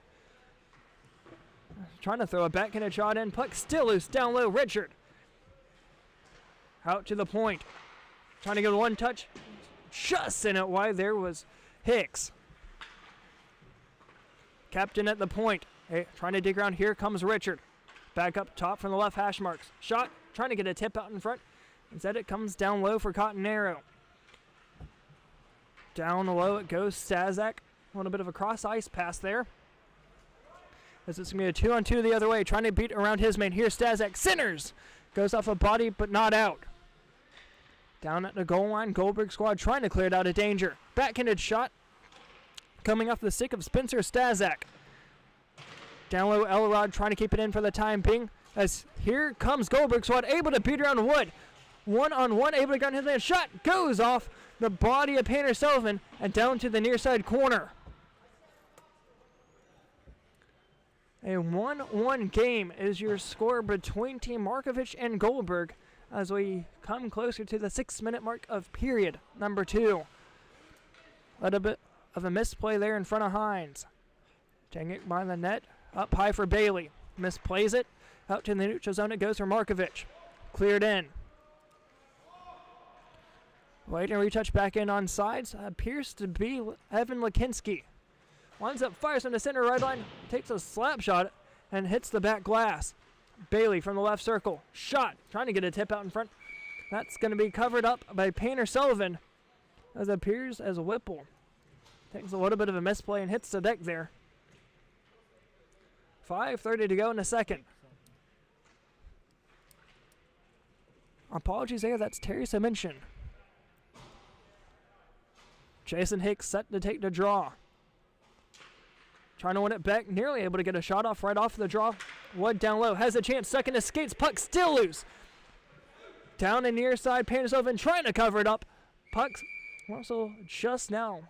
Speaker 3: Trying to throw a backhanded shot in. Puck still loose, down low, Richard. Out to the point. Trying to get one touch. Just in it wide there was Hicks. Captain at the point. Hey, trying to dig around. Here comes Richard. Back up top from the left hash marks. Shot. Trying to get a tip out in front. Instead it comes down low for Cottonero. Down low it goes. Stazak. A little bit of a cross ice pass there. As it's going to be a 2-on-2 the other way. Trying to beat around his man. Here's Stazak. Centers. Goes off a body but not out. Down at the goal line. Goldberg squad trying to clear it out of danger. Backhanded shot. Coming off the stick of Spencer Stazak. Down low, Elrod trying to keep it in for the time being. As here comes Goldberg squad, able to beat around Wood. One-on-one, able to get his man. Shot goes off the body of Pander-Selfman and down to the near side corner. A 1-1 game is your score between Team Markovich and Goldberg as we come closer to the 6-minute mark of period number 2. A little bit of a misplay there in front of Hines. Taking it by the net. Up high for Bailey. Misplays it. Out to the neutral zone it goes for Markovich. Cleared in. Waiting to retouch back in on sides. Appears to be Evan Lakinski. Winds up, fires on the center right line. Takes a slap shot and hits the back glass. Bailey from the left circle. Shot. Trying to get a tip out in front. That's going to be covered up by Pander-Selfman. As it appears as Whipple. Takes a little bit of a misplay and hits the deck there. 5:30 to go in the second. Apologies there, that's Terry Semention. Jason Hicks set to take the draw. trying to win it back, nearly able to get a shot off right off the draw. Wood down low, has a chance, second to skates, puck still loose. Down the near side, Painter-Sullivan trying to cover it up. Puck's also just now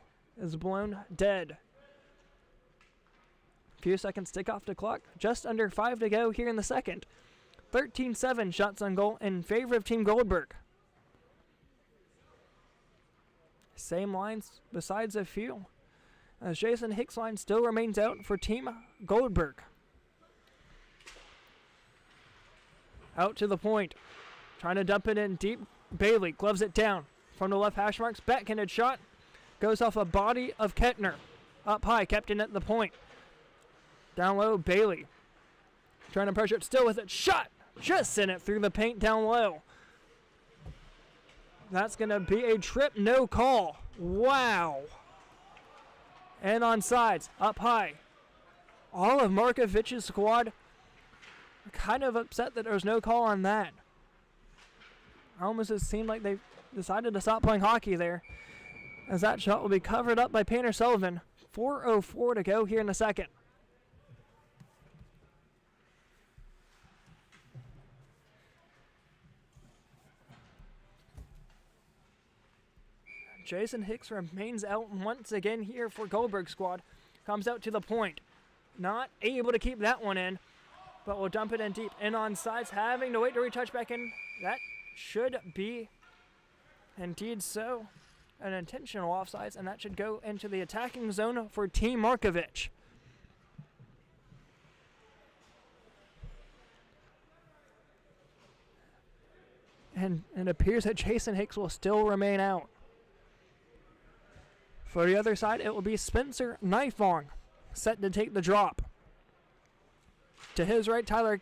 Speaker 3: is blown dead. Few seconds tick off the clock, just under 5 to go here in the second. 13-7 shots on goal in favor of Team Goldberg. Same lines besides a few, as Jason Hicks' line still remains out for Team Goldberg. Out to the point, trying to dump it in deep. Bailey gloves it down from the left hash marks. Backhanded shot goes off a body of Kettner. Up high, kept in at the point. Down low, Bailey trying to pressure it, still with it. Shot! Just sent it through the paint down low. That's going to be a trip, no call. Wow. And on sides, up high. All of Markovich's squad are kind of upset that there's no call on that. Almost it seemed like they decided to stop playing hockey there, as that shot will be covered up by Painter-Sullivan. 4:04 to go here in the second. Jason Hicks remains out once again here for Goldberg squad. Comes out to the point. Not able to keep that one in, but will dump it in deep. And on sides, having to wait to retouch back in. That should be, indeed so, an intentional offsides, and that should go into the attacking zone for Team Markovich. And it appears that Jason Hicks will still remain out. For the other side, it will be Spencer Knifong, set to take the drop. To his right, Tyler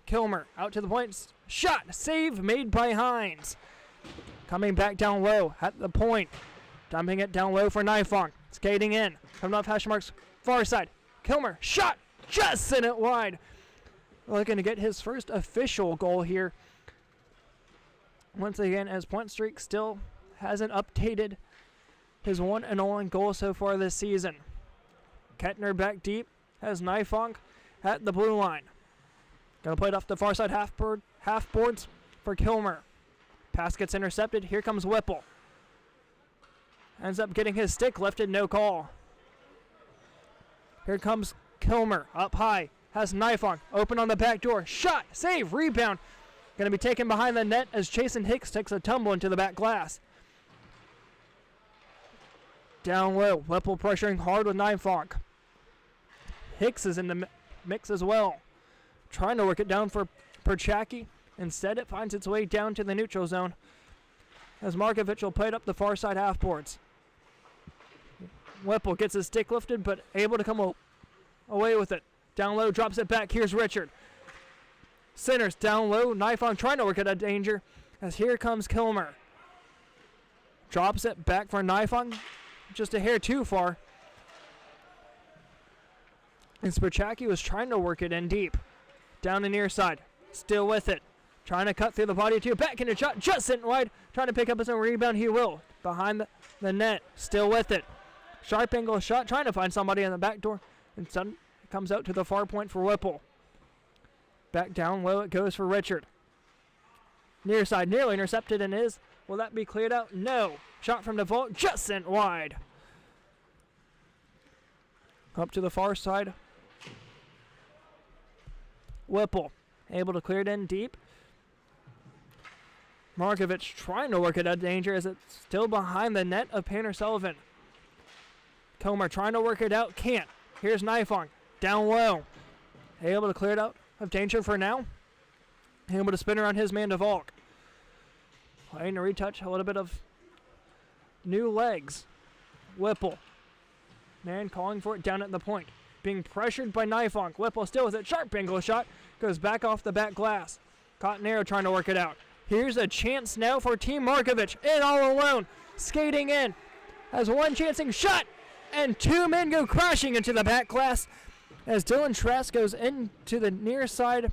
Speaker 3: Kilmer, out to the points. Shot, save made by Hines. Coming back down low at the point. Dumping it down low for Knifong. Skating in, coming off hash marks, far side. Kilmer, shot, just sent it wide. Looking to get his first official goal here. Once again, as point streak still hasn't updated his one and only goal so far this season. Kettner back deep, has Knifong at the blue line. Gonna play it off the far side half boards for Kilmer. Pass gets intercepted, here comes Whipple. Ends up getting his stick lifted, no call. Here comes Kilmer, up high, has Knifong, open on the back door, shot, save, rebound. Gonna be taken behind the net as Jason Hicks takes a tumble into the back glass. Down low, Whipple pressuring hard with Knifong. Hicks is in the mix as well. Trying to work it down for Perchacki. Instead, it finds its way down to the neutral zone, as Markovich will play it up the far side half boards. Whipple gets his stick lifted, but able to come away with it. Down low, drops it back. Here's Richard. Centers down low. Knifong trying to work it out of danger, as here comes Kilmer. Drops it back for Knifong. Just a hair too far. And Perchacki was trying to work it in deep. Down the near side. Still with it. Trying to cut through the body too. Backhanded shot. Just sent wide. Trying to pick up his own rebound. He will. Behind the net. Still with it. Sharp angle shot. Trying to find somebody in the back door. And suddenly comes out to the far point for Whipple. Back down low it goes for Richard. Near side. Nearly intercepted and is. Will that be cleared out? No. Shot from the vault. Just sent wide. Up to the far side. Whipple able to clear it in deep. Markovich trying to work it out of danger as it's still behind the net of Painter-Sullivan. Kilmer trying to work it out. Can't. Here's Knifong. Down low. Able to clear it out of danger for now. Able to spin around his man to Volk. Playing to retouch. A little bit of new legs. Whipple. Man calling for it down at the point. Being pressured by Knifong. Whipple still with it. Sharp angle shot. Goes back off the back glass. Cottonero trying to work it out. Here's a chance now for Team Markovich. In all alone. Skating in. Has one chancing shot. And two men go crashing into the back glass as Dylan Trask goes into the near side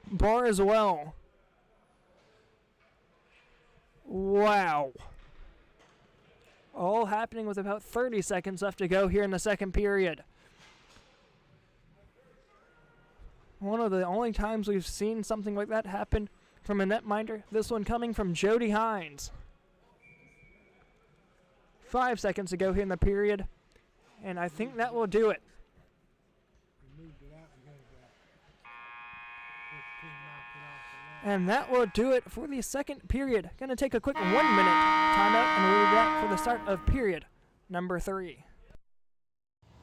Speaker 3: bar as well. Wow. All happening with about 30 seconds left to go here in the second period. One of the only times we've seen something like that happen from a netminder. This one coming from Jody Hines. 5 seconds to go here in the period, and I think that will do it.
Speaker 2: We moved it out because this team knocked it off the net.
Speaker 3: And that will do it for the second period. Going to take a quick 1 minute timeout, and we'll be back for the start of period number 3.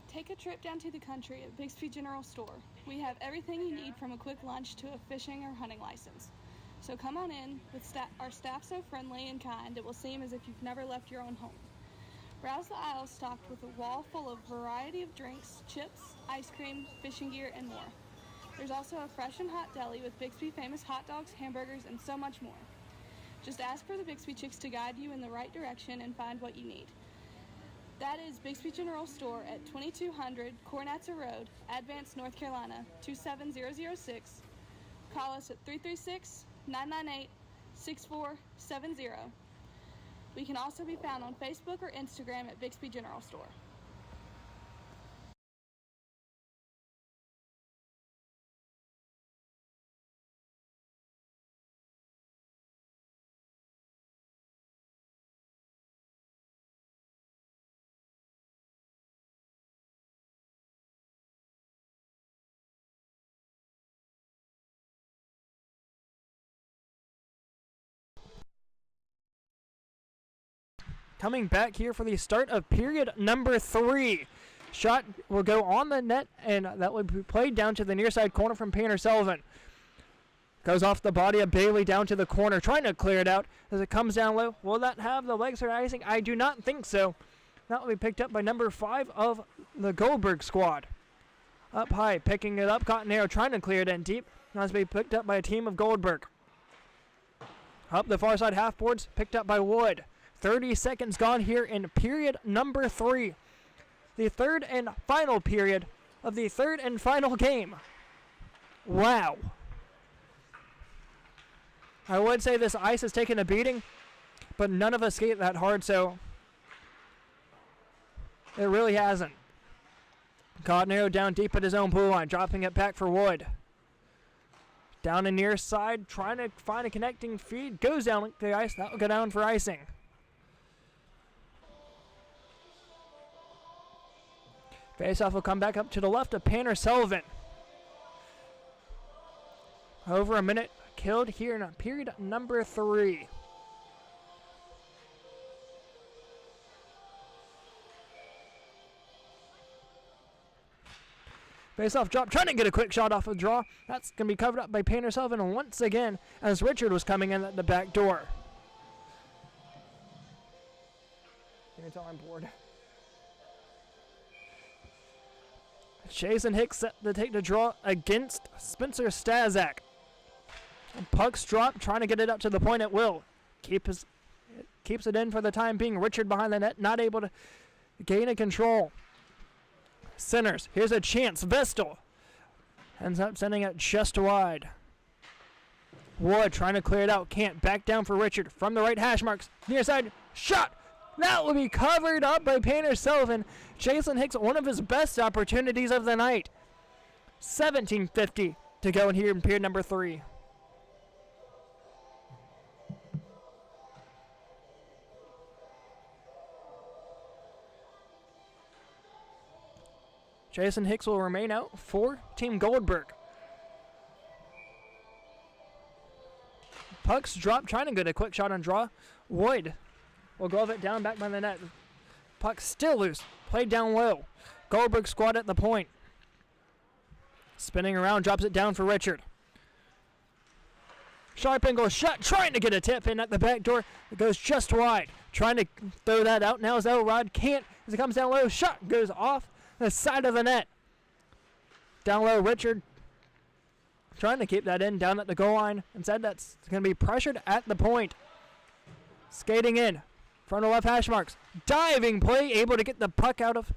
Speaker 4: Take a trip down to the country at Bixby General Store. We have everything you need from a quick lunch to a fishing or hunting license. So come on in. With our staff so friendly and kind, it will seem as if you've never left your own home. Browse the aisles stocked with a wall full of variety of drinks, chips, ice cream, fishing gear, and more. There's also a fresh and hot deli with Bixby famous hot dogs, hamburgers, and so much more. Just ask for the Bixby Chicks to guide you in the right direction and find what you need. That is Bixby General Store at 2200 Cornatza Road, Advance, North Carolina, 27006. Call us at 336-998-6470. We can also be found on Facebook or Instagram at Bixby General Store.
Speaker 3: Coming back here for the start of period number 3. Shot will go on the net, and that will be played down to the near side corner from Painter-Sullivan. Goes off the body of Bailey down to the corner, trying to clear it out as it comes down low. Will that have the legs for icing? I do not think so. That will be picked up by number 5 of the Goldberg squad. Up high, picking it up. Cotton Arrow trying to clear it in deep. Now it's being picked up by a team of Goldberg. Up the far side half boards, picked up by Wood. 30 seconds gone here in period number 3. The third and final period of the third and final game. Wow. I would say this ice has taken a beating, but none of us skate that hard, so it really hasn't. Cotton Arrow down deep at his own blue line, dropping it back for Wood. Down the near side, trying to find a connecting feed. Goes down the ice. That will go down for icing. Faceoff will come back up to the left of Painter-Sullivan. Over a minute killed here in period number 3. Faceoff drop, trying to get a quick shot off a draw. That's going to be covered up by Painter-Sullivan once again as Richard was coming in at the back door. You can tell I'm bored. Jason Hicks set to take the draw against Spencer Stazak. And puck's drop, trying to get it up to the point at will. Keeps it in for the time being. Richard behind the net, not able to gain a control. Centers, here's a chance. Vestal ends up sending it just wide. Wood trying to clear it out, can't. Back down for Richard from the right hash marks. Near side, shot! That will be covered up by Painter-Sullivan. Jason Hicks, one of his best opportunities of the night. 17:50 to go in here in period number 3. Jason Hicks will remain out for Team Goldberg. Puck's drop, trying to get a quick shot on draw. Wood will glove it down back by the net. Puck still loose. Played down low. Goldberg squad at the point. Spinning around, drops it down for Richard. Sharp angle shot, trying to get a tip in at the back door. It goes just wide. Trying to throw that out now as Elrod can't. As it comes down low, shot goes off the side of the net. Down low, Richard trying to keep that in down at the goal line. Instead, that's going to be pressured at the point. Skating in. Front of left hash marks. Diving play, able to get the puck out of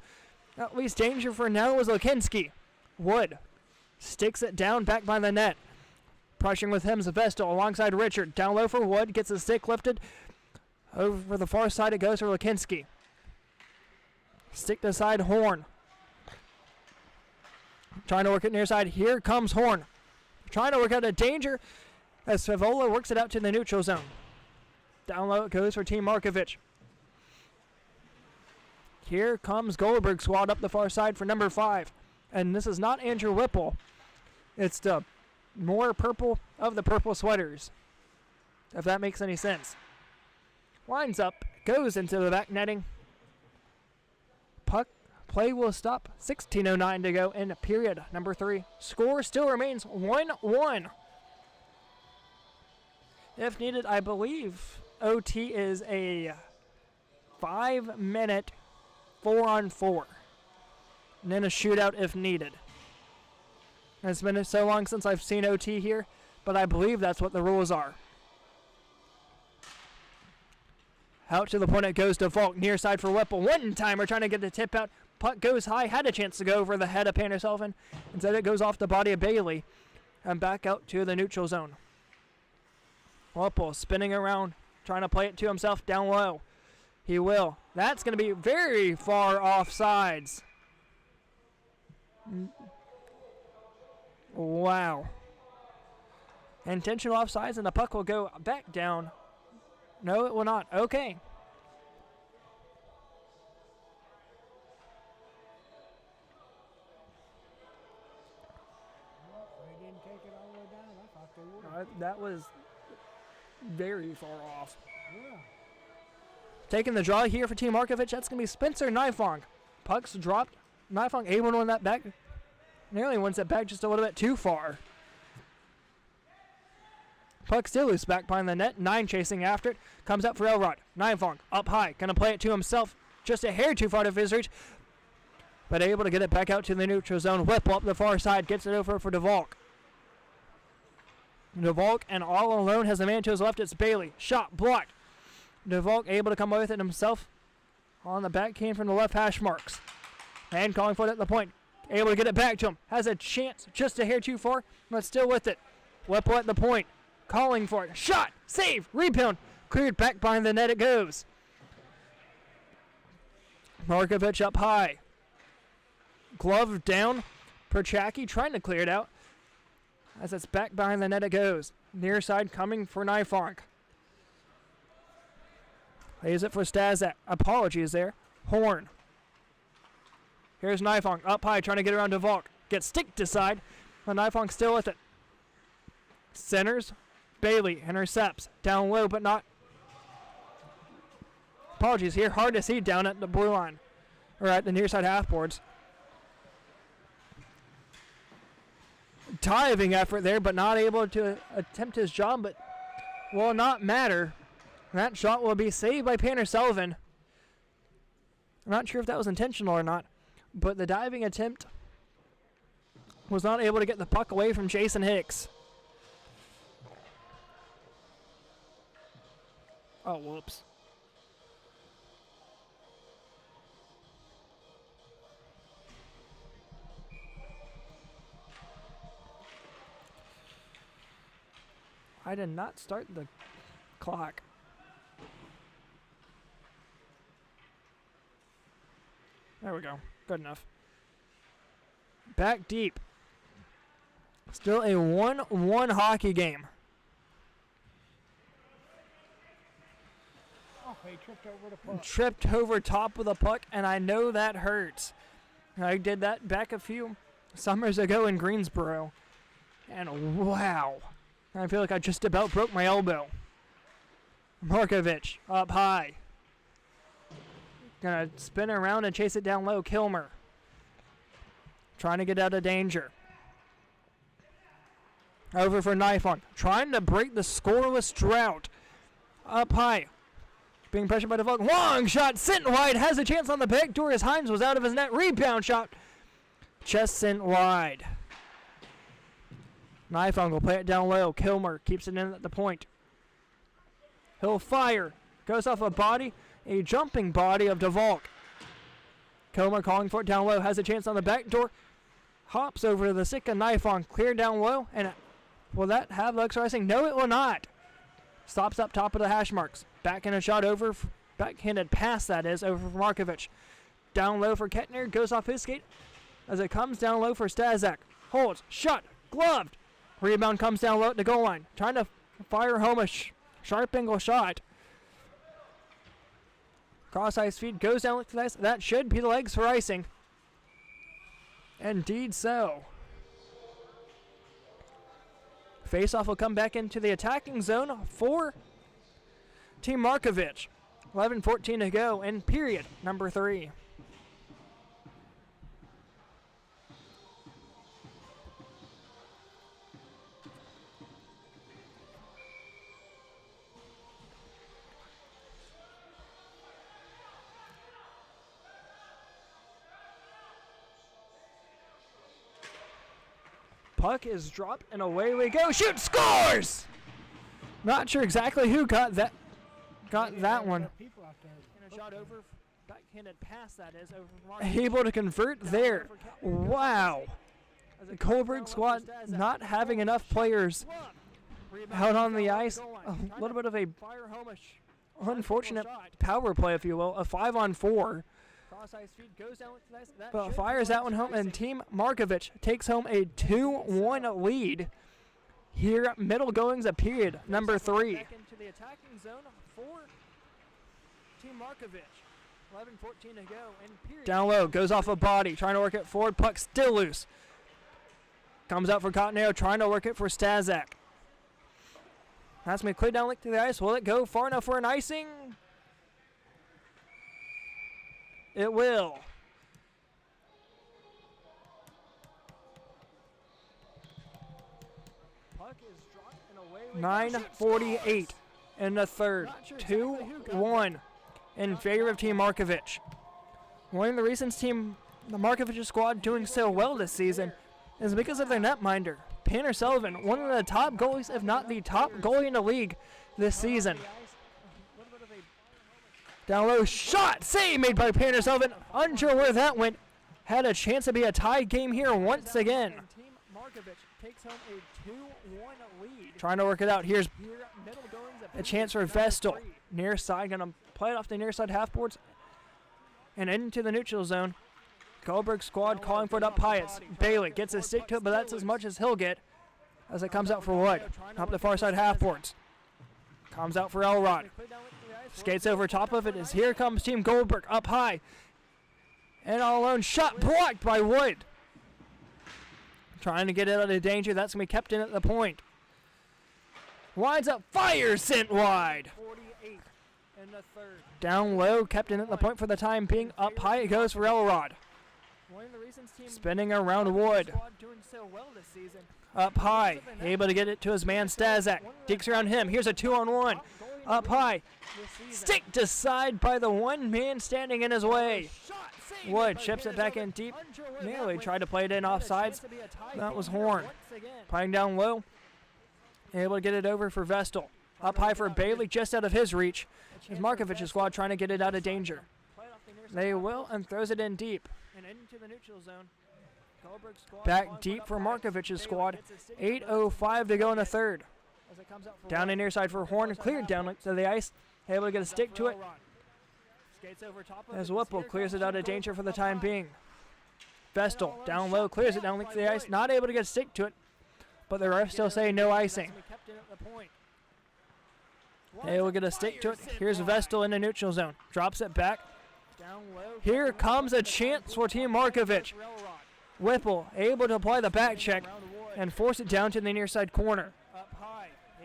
Speaker 3: at least danger for now was Lokinski. Wood sticks it down back by the net. Pressuring with him, Vestal alongside Richard. Down low for Wood, gets the stick lifted. Over the far side it goes for Lokinski. Stick to side, Horn. Trying to work it near side. Here comes Horn. trying to work out a danger as Favola works it out to the neutral zone. Down low it goes for Team Markovich. Here comes Goldberg squad up the far side for number 5. And this is not Andrew Whipple. It's the more purple of the purple sweaters, if that makes any sense. Lines up, goes into the back netting. Puck play will stop. 16:09 to go in period number 3. Score still remains 1-1. If needed, I believe OT is a 5-minute 4-on-4. And then a shootout if needed. It's been so long since I've seen OT here, but I believe that's what the rules are. Out to the point it goes to Volk, near side for Whipple. One-timer trying to get the tip out. Puck goes high, had a chance to go over the head of Panderselven. Instead it goes off the body of Bailey and back out to the neutral zone. Whipple spinning around, trying to play it to himself down low. He will. That's going to be very far off sides. Wow. Intentional offsides, and the puck will go back down. No, it will not. Okay.
Speaker 2: They didn't take it all the way down. I thought they would.
Speaker 3: That was very far off.
Speaker 2: Yeah.
Speaker 3: Taking the draw here for Team Markovich, that's going to be Spencer Nifong. Puck's dropped. Nifong able to win that back. Nearly wins it back just a little bit too far. Puck still loose back behind the net. 9 chasing after it. Comes up for Elrod. Nifong up high. Going to play it to himself. Just a hair too far to his reach. But able to get it back out to the neutral zone. Whipple up the far side. Gets it over for DeValk. DeValk and all alone has a man to his left. It's Bailey. Shot blocked. DeValk able to come away with it himself. On the backhand from the left hash marks. And calling for it at the point. Able to get it back to him. Has a chance just a hair too far, but still with it. Whipple at the point. Calling for it. Shot. Save. Rebound. Cleared back behind the net it goes. Markovich up high. Glove down. Perchacki trying to clear it out. As it's back behind the net it goes. Near side coming for Nifong. Plays it for Stazak. Apologies there. Horn. Here's Nifong up high trying to get around DeValk. Gets stick to side. But Nifong still with it. Centers. Bailey intercepts. Down low but not. Apologies here. Hard to see down at the blue line. Or at the near side half boards. Diving effort there but not able to attempt his job, but will not matter. That shot will be saved by Panderselven. I'm not sure if that was intentional or not. But the diving attempt was not able to get the puck away from Jason Hicks. Oh, whoops. I did not start the clock. There we go. Good enough. Back deep. Still a 1-1 hockey game.
Speaker 2: Oh, he tripped over the puck.
Speaker 3: Tripped over top of the puck, and I know that hurts. I did that back a few summers ago in Greensboro. And wow. I feel like I just about broke my elbow. Markovich up high. Gonna spin around and chase it down low. Kilmer trying to get out of danger. Over for Nifong. Trying to break the scoreless drought. Up high. Being pressured by DeValk. Long shot sent wide. Has a chance on the back door as Hines was out of his net. Rebound shot. Just sent wide. Nifong will play it down low. Kilmer keeps it in at the point. He'll fire. Goes off a body. A jumping body of DeValk. Kilmer calling for it down low. Has a chance on the back door. Hops over the stick of Nifong. Cleared down low. And will that have luck racing? No, it will not. Stops up top of the hash marks. Backhanded shot over. Backhanded pass, that is, over for Markovich. Down low for Kettner. Goes off his skate. As it comes down low for Stazak. Holds. Shot. Gloved. Rebound comes down low at the goal line. Trying to fire home a sharp angle shot. Cross-ice feed goes down to the ice. That should be the legs for icing. Indeed so. Face-off will come back into the attacking zone for Team Markovich. 11:14 to go in period number 3. Puck is dropped and away we go. Shoot, scores! Not sure exactly who got that one.
Speaker 2: People out there.
Speaker 3: And a shot over, backhanded pass that is over. Able to convert there. Wow. The Goldberg squad not having enough players out on the ice. A little bit of a unfortunate power play, if you will. A 5-on-4. But fires that one home, and Team Markovich takes home a 2-1 lead here at middle goings of period number 3. Back into the attacking zone for Team Markovich. 11:14 to go in period. Down low, goes off a body, trying to work it forward. Puck still loose. Comes out for Cottonero, trying to work it for Stazak. That's going to be cleared down to the ice. Will it go far enough for an icing? It will. Puck is dropped and away. 9:48 in the third. 2-1 in favor of Team Markovich. One of the reasons the Markovich squad doing so well this season is because of their netminder, Winston-Salem, one of the top goalies, if not the top goalie in the league this season. Down low, shot, save made by Winston-Salem. Unsure where that went. Had a chance to be a tie game here once again. Team Markovich takes home a 2-1 lead. Trying to work it out. Here's a chance for Vestal. Near side, gonna play it off the near side half boards and into the neutral zone. Goldberg squad calling for it up high. It's Bailey gets a stick to it, but that's as much as he'll get as it comes out for Wood. Up the far side half boards. Comes out for Elrod. Skates over top of it as here comes Team Goldberg up high. And all alone, shot blocked by Wood. Trying to get it out of danger. That's going to be kept in at the point. Winds up, fire sent wide. Down low, kept in at the point for the time being. Up high it goes for Elrod. Spinning around Wood. Up high, able to get it to his man Stazak. Digs around him. Here's a 2-on-1. Up high. Stick to side by the one man standing in his way. Wood chips it back in deep. Nearly tried to play it in offsides. That was Horn. Playing down low. Able to get it over for Vestal. Up high for Bailey, just out of his reach. As Markovich's squad trying to get it out of danger. They will, and throws it in deep. And into the neutral zone. Back deep for Markovich's squad. 8:05 to go in the third. Down in near side for Horn, cleared down to the ice. Able to get a stick to it. As Whipple clears it out of danger for the time being. Vestal down low, clears it down to the ice. Not able to get a stick to it, but the refs still say no icing. Able to get a stick to it. Here's Vestal in the neutral zone. Drops it back. Here comes a chance for Team Markovich. Whipple able to apply the back check and force it down to the near side corner.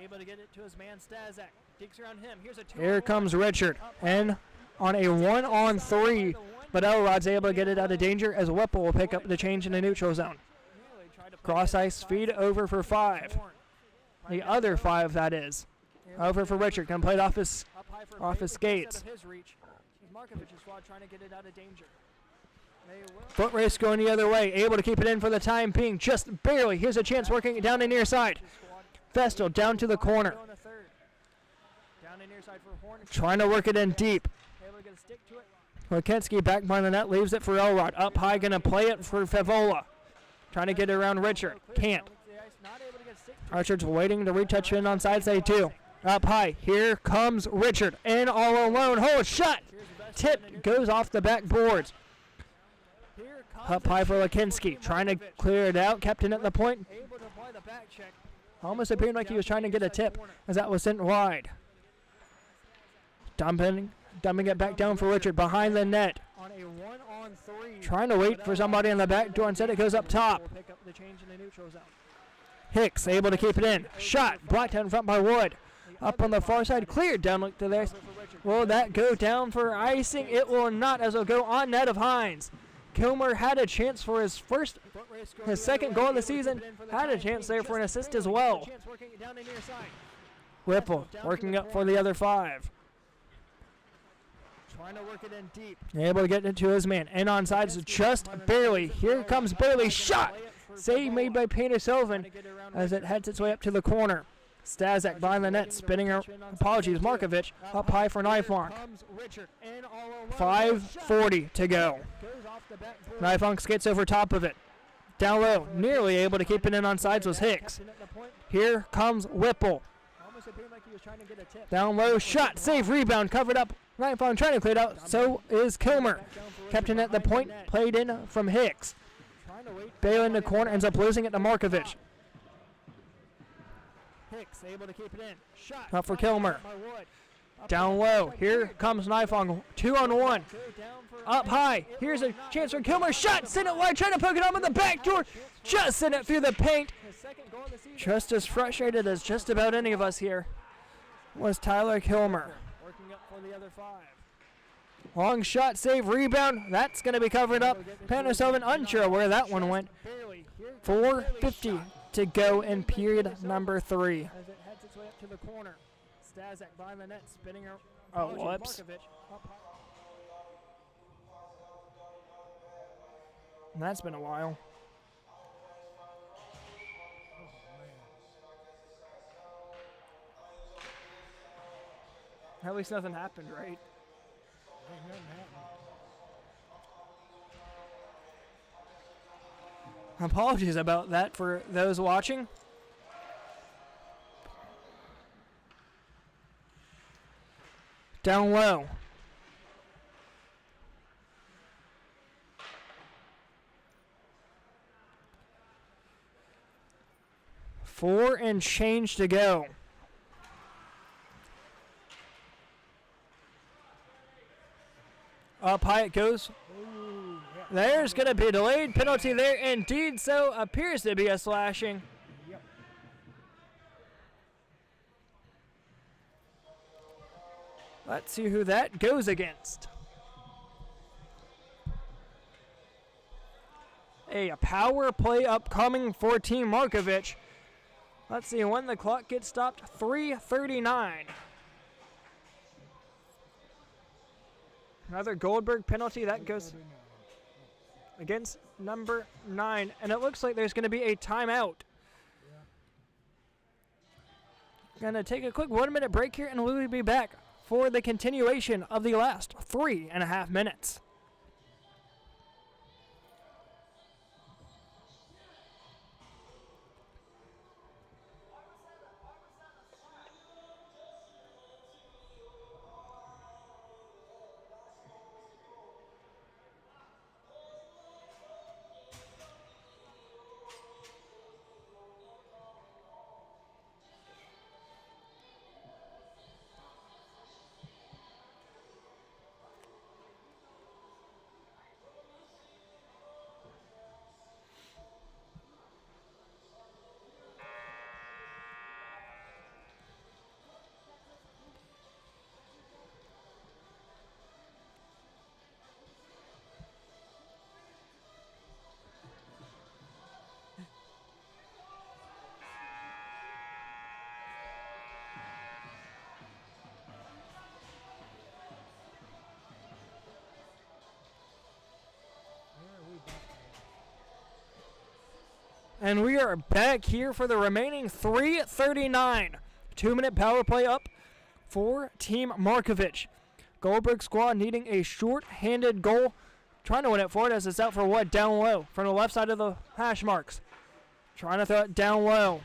Speaker 3: Able to get it to his man Stazak. Digs around him. Here comes Richard. And on a 1-on-3, but Elrod's able to get it out of danger as Whipple will pick up the change in the neutral zone. Cross ice feed over for 5. The other 5, that is. Over for Richard. Can play it off his skates. Foot race going the other way. Able to keep it in for the time being. Just barely. Here's a chance working it down the near side. Vestal down to the corner. Trying to work it in deep. Wakensky back by the net. Leaves it for Elrod. Up high. Going to play it for Favola. Trying to get it around Richard. Can't. Richard's waiting to retouch in on sides. They do. Up high. Here comes Richard. And all alone. Oh, shot. Tip goes off the backboards. Up high for Lakinski. Trying to clear it out. Kept in at the point. Almost appeared like he was trying to get a tip as that was sent wide. Dumping it back down for Richard behind the net.
Speaker 1: On a 1-on-3.
Speaker 3: Trying to wait for somebody in the back door. Instead, it goes up top.
Speaker 1: Will pick up the change in the neutral zone.
Speaker 3: Hicks able to keep it in. Shot blocked out in front by Wood. Up on the far side, cleared down look to there. Will that go down for icing? It will not, as it'll go on net of Hines. Kilmer had a chance for his second goal of the season. Had a chance there for an assist as well. Whipple working up for the other 5.
Speaker 1: Trying to work it in deep.
Speaker 3: Able to get it to his man. And on sides just barely. Here comes Bailey. Shot. Save made by Peter Sylvan as it heads its way up to the corner. Stazak behind the net, spinning her. Apologies, Markovich up high for Knifeonk. 5:40 to go. Knifeonk skates over top of it. Down low, nearly able to keep it in on sides was Hicks. Here comes Whipple. Down low, shot, save, rebound, covered up. Knifeonk trying to clear it out, so is Kilmer. Kept in at the point, played in from Hicks. Bailey in the corner, ends up losing it to Markovich.
Speaker 1: Hicks able to keep it in. Shot.
Speaker 3: Up for Kilmer. Down low. Here comes Knifeonk. 2-on-1. Up high. Here's a chance for Kilmer. Shot. Send it wide. Trying to poke it up in the back door. Just send it through the paint. Just as frustrated as just about any of us here was Tyler Kilmer.
Speaker 1: Working up for the other 5.
Speaker 3: Long shot, save, rebound. That's going to be covered up. Pandersoven unsure where that one went. 4:50 to go in period number 3.
Speaker 1: As it heads its way up to the corner. Stazak behind the net, spinning her.
Speaker 3: Oh, whoops. That's been a while. At least nothing happened, right?
Speaker 2: Ain't nothing happened.
Speaker 3: Apologies about that for those watching. Down low. Four and change to go. Up high it goes. There's going to be a delayed penalty there. Indeed, so appears to be a slashing.
Speaker 2: Yep.
Speaker 3: Let's see who that goes against. A power play upcoming for Team Markovich. Let's see when the clock gets stopped. 3:39. Another Goldberg penalty that goes against number 9. And it looks like there's going to be a timeout. Going to take a quick 1-minute break here, and we will be back for the continuation of the last 3.5 minutes. And we are back here for the remaining 3:39. 2-minute power play up for Team Markovich. Goldberg squad needing a short-handed goal. Trying to win it for it as it's out for Wood down low from the left side of the hash marks. Trying to throw it down low.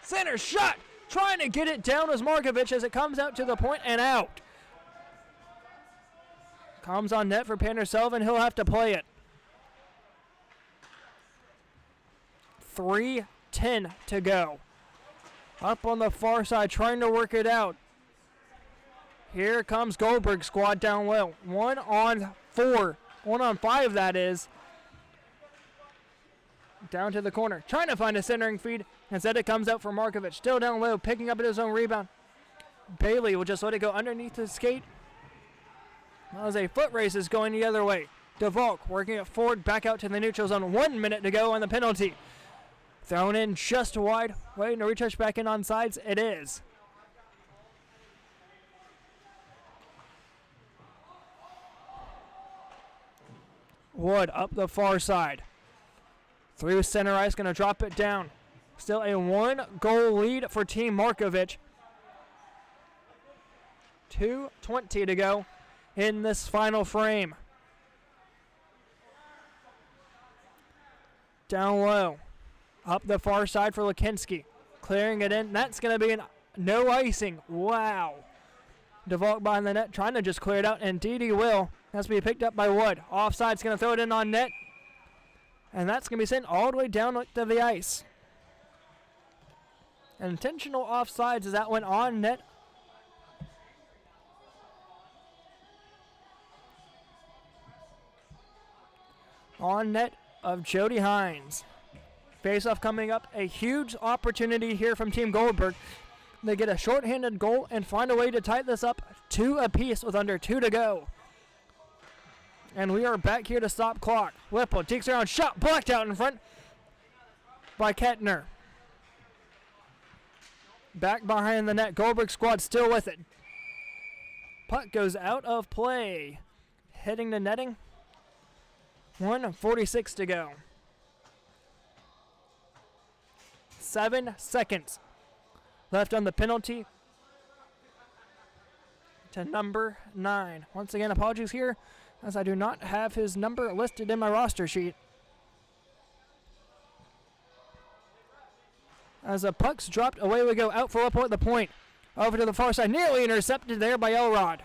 Speaker 3: Center shot. Trying to get it down as Markovich as it comes out to the point and out. Comes on net for Pander-Sullivan. He'll have to play it. 3:10 to go. Up on the far side, trying to work it out. Here comes Goldberg squad down low. 1-on-4. 1-on-5, that is. Down to the corner. Trying to find a centering feed. Instead, it comes out for Markovich. Still down low, picking up at his own rebound. Bailey will just let it go underneath his skate. As a foot race is going the other way. DeVolk working it forward, back out to the neutral zone. 1 minute to go on the penalty. Thrown in just wide. Waiting to retouch back in on sides. It is. Wood up the far side. Through center ice, going to drop it down. Still a 1-goal lead for Team Markovich. 2:20 to go in this final frame. Down low. Up the far side for Lekinski. Clearing it in. That's going to be no icing. Wow. DeVolk behind the net, trying to just clear it out. Indeed he will. Has to be picked up by Wood. Offside's going to throw it in on net. And that's going to be sent all the way down to the ice. Intentional offsides as that went on net. On net of Jody Hines. Face-off coming up. A huge opportunity here from Team Goldberg. They get a shorthanded goal and find a way to tie this up 2 apiece with under 2 to go. And we are back here to stop clock. Whipple takes around, shot blocked out in front by Kettner. Back behind the net. Goldberg squad still with it. Puck goes out of play. Hitting the netting. 1:46 to go. 7 seconds left on the penalty to number 9. Once again, apologies here, as I do not have his number listed in my roster sheet. As the puck's dropped, away we go. Out for Whipple at the point. Over to the far side. Nearly intercepted there by Elrod.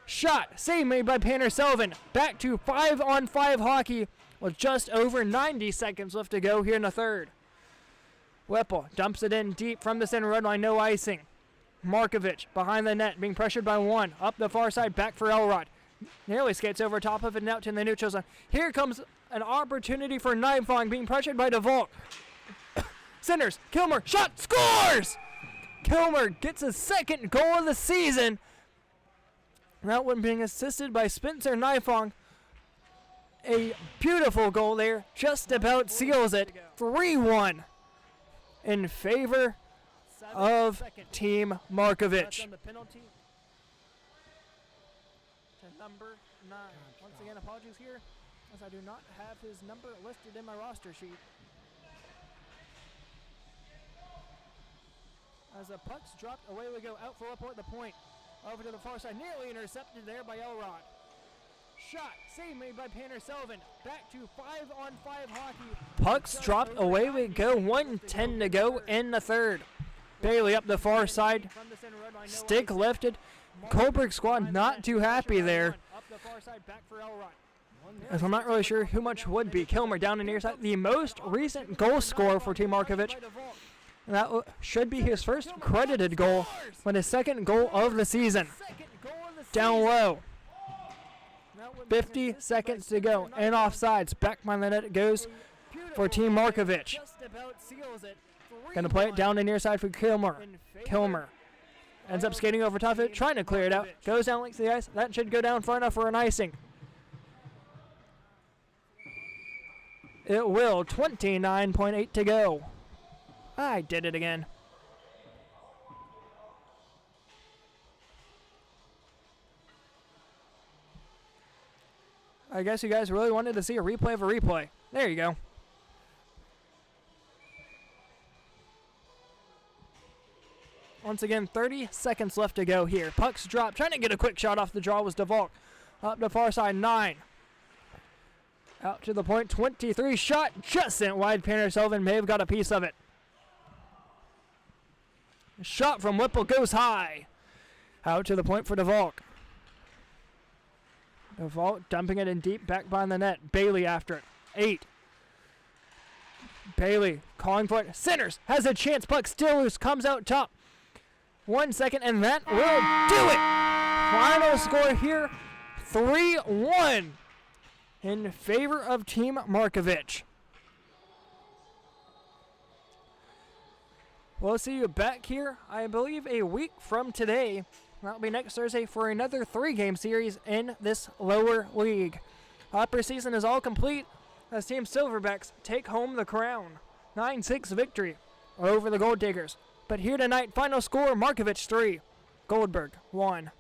Speaker 3: Shot. Save made by Pander-Sullivan. Back to 5-on-5 hockey with just over 90 seconds left to go here in the third. Whipple dumps it in deep from the center red line. No icing. Markovich behind the net, being pressured by one. Up the far side, back for Elrod. Nearly skates over top of it and out to the neutral zone. Here comes an opportunity for Nymfong, being pressured by DeVolk. Centers, Kilmer, shot, scores! Kilmer gets his second goal of the season. That one being assisted by Spencer Nymfong. A beautiful goal there, just about seals it. 3-1 in favor of Team Markovich. Number 9. Once again, apologies here, as I do not have his number listed in my roster sheet. As the puck's dropped, away we go. Out for Whipple at the point. Over to the far side, nearly intercepted there by Elrod. Shot, save made by Pander-Sullivan. Back to 5-on-5 hockey. Puck's dropped, away we go. 1:10 to go in the third. Bailey up the far side. Stick lifted. Goldberg squad not too happy there. As I'm not really sure who much would be. Kilmer down the near side. The most recent goal scorer for Team Markovich. And that should be his first credited goal, but his second goal of the season. Down low. 50 seconds to go. And offsides. Back by the net it goes for Team Markovich. Gonna play it down the near side for Kilmer. Kilmer ends up skating over top of it, trying to clear it out. Goes down length of the ice. That should go down far enough for an icing. It will. 29.8 to go. I did it again. I guess you guys really wanted to see a replay of a replay. There you go. Once again, 30 seconds left to go here. Puck's dropped. Trying to get a quick shot off the draw was DeVolk. Up the far side, 9. Out to the point, 23. Shot just sent wide. Pander-Sullivan may have got a piece of it. Shot from Whipple goes high. Out to the point for DeVolk.
Speaker 1: DeVault dumping it in deep, back behind the net. Bailey after it. 8. Bailey calling for it. Centers. Has a chance. Puck still loose. Comes out top. 1 second, and that will do it. Final score here, 3-1 in favor of Team Markovich. We'll see you back here, I believe, a week from today. That'll be next Thursday for another 3-game series in this lower league. Upper season is all complete as Team Silverbacks take home the crown. 9-6 victory over the Gold Diggers. But here tonight, final score, Markovich 3, Goldberg 1.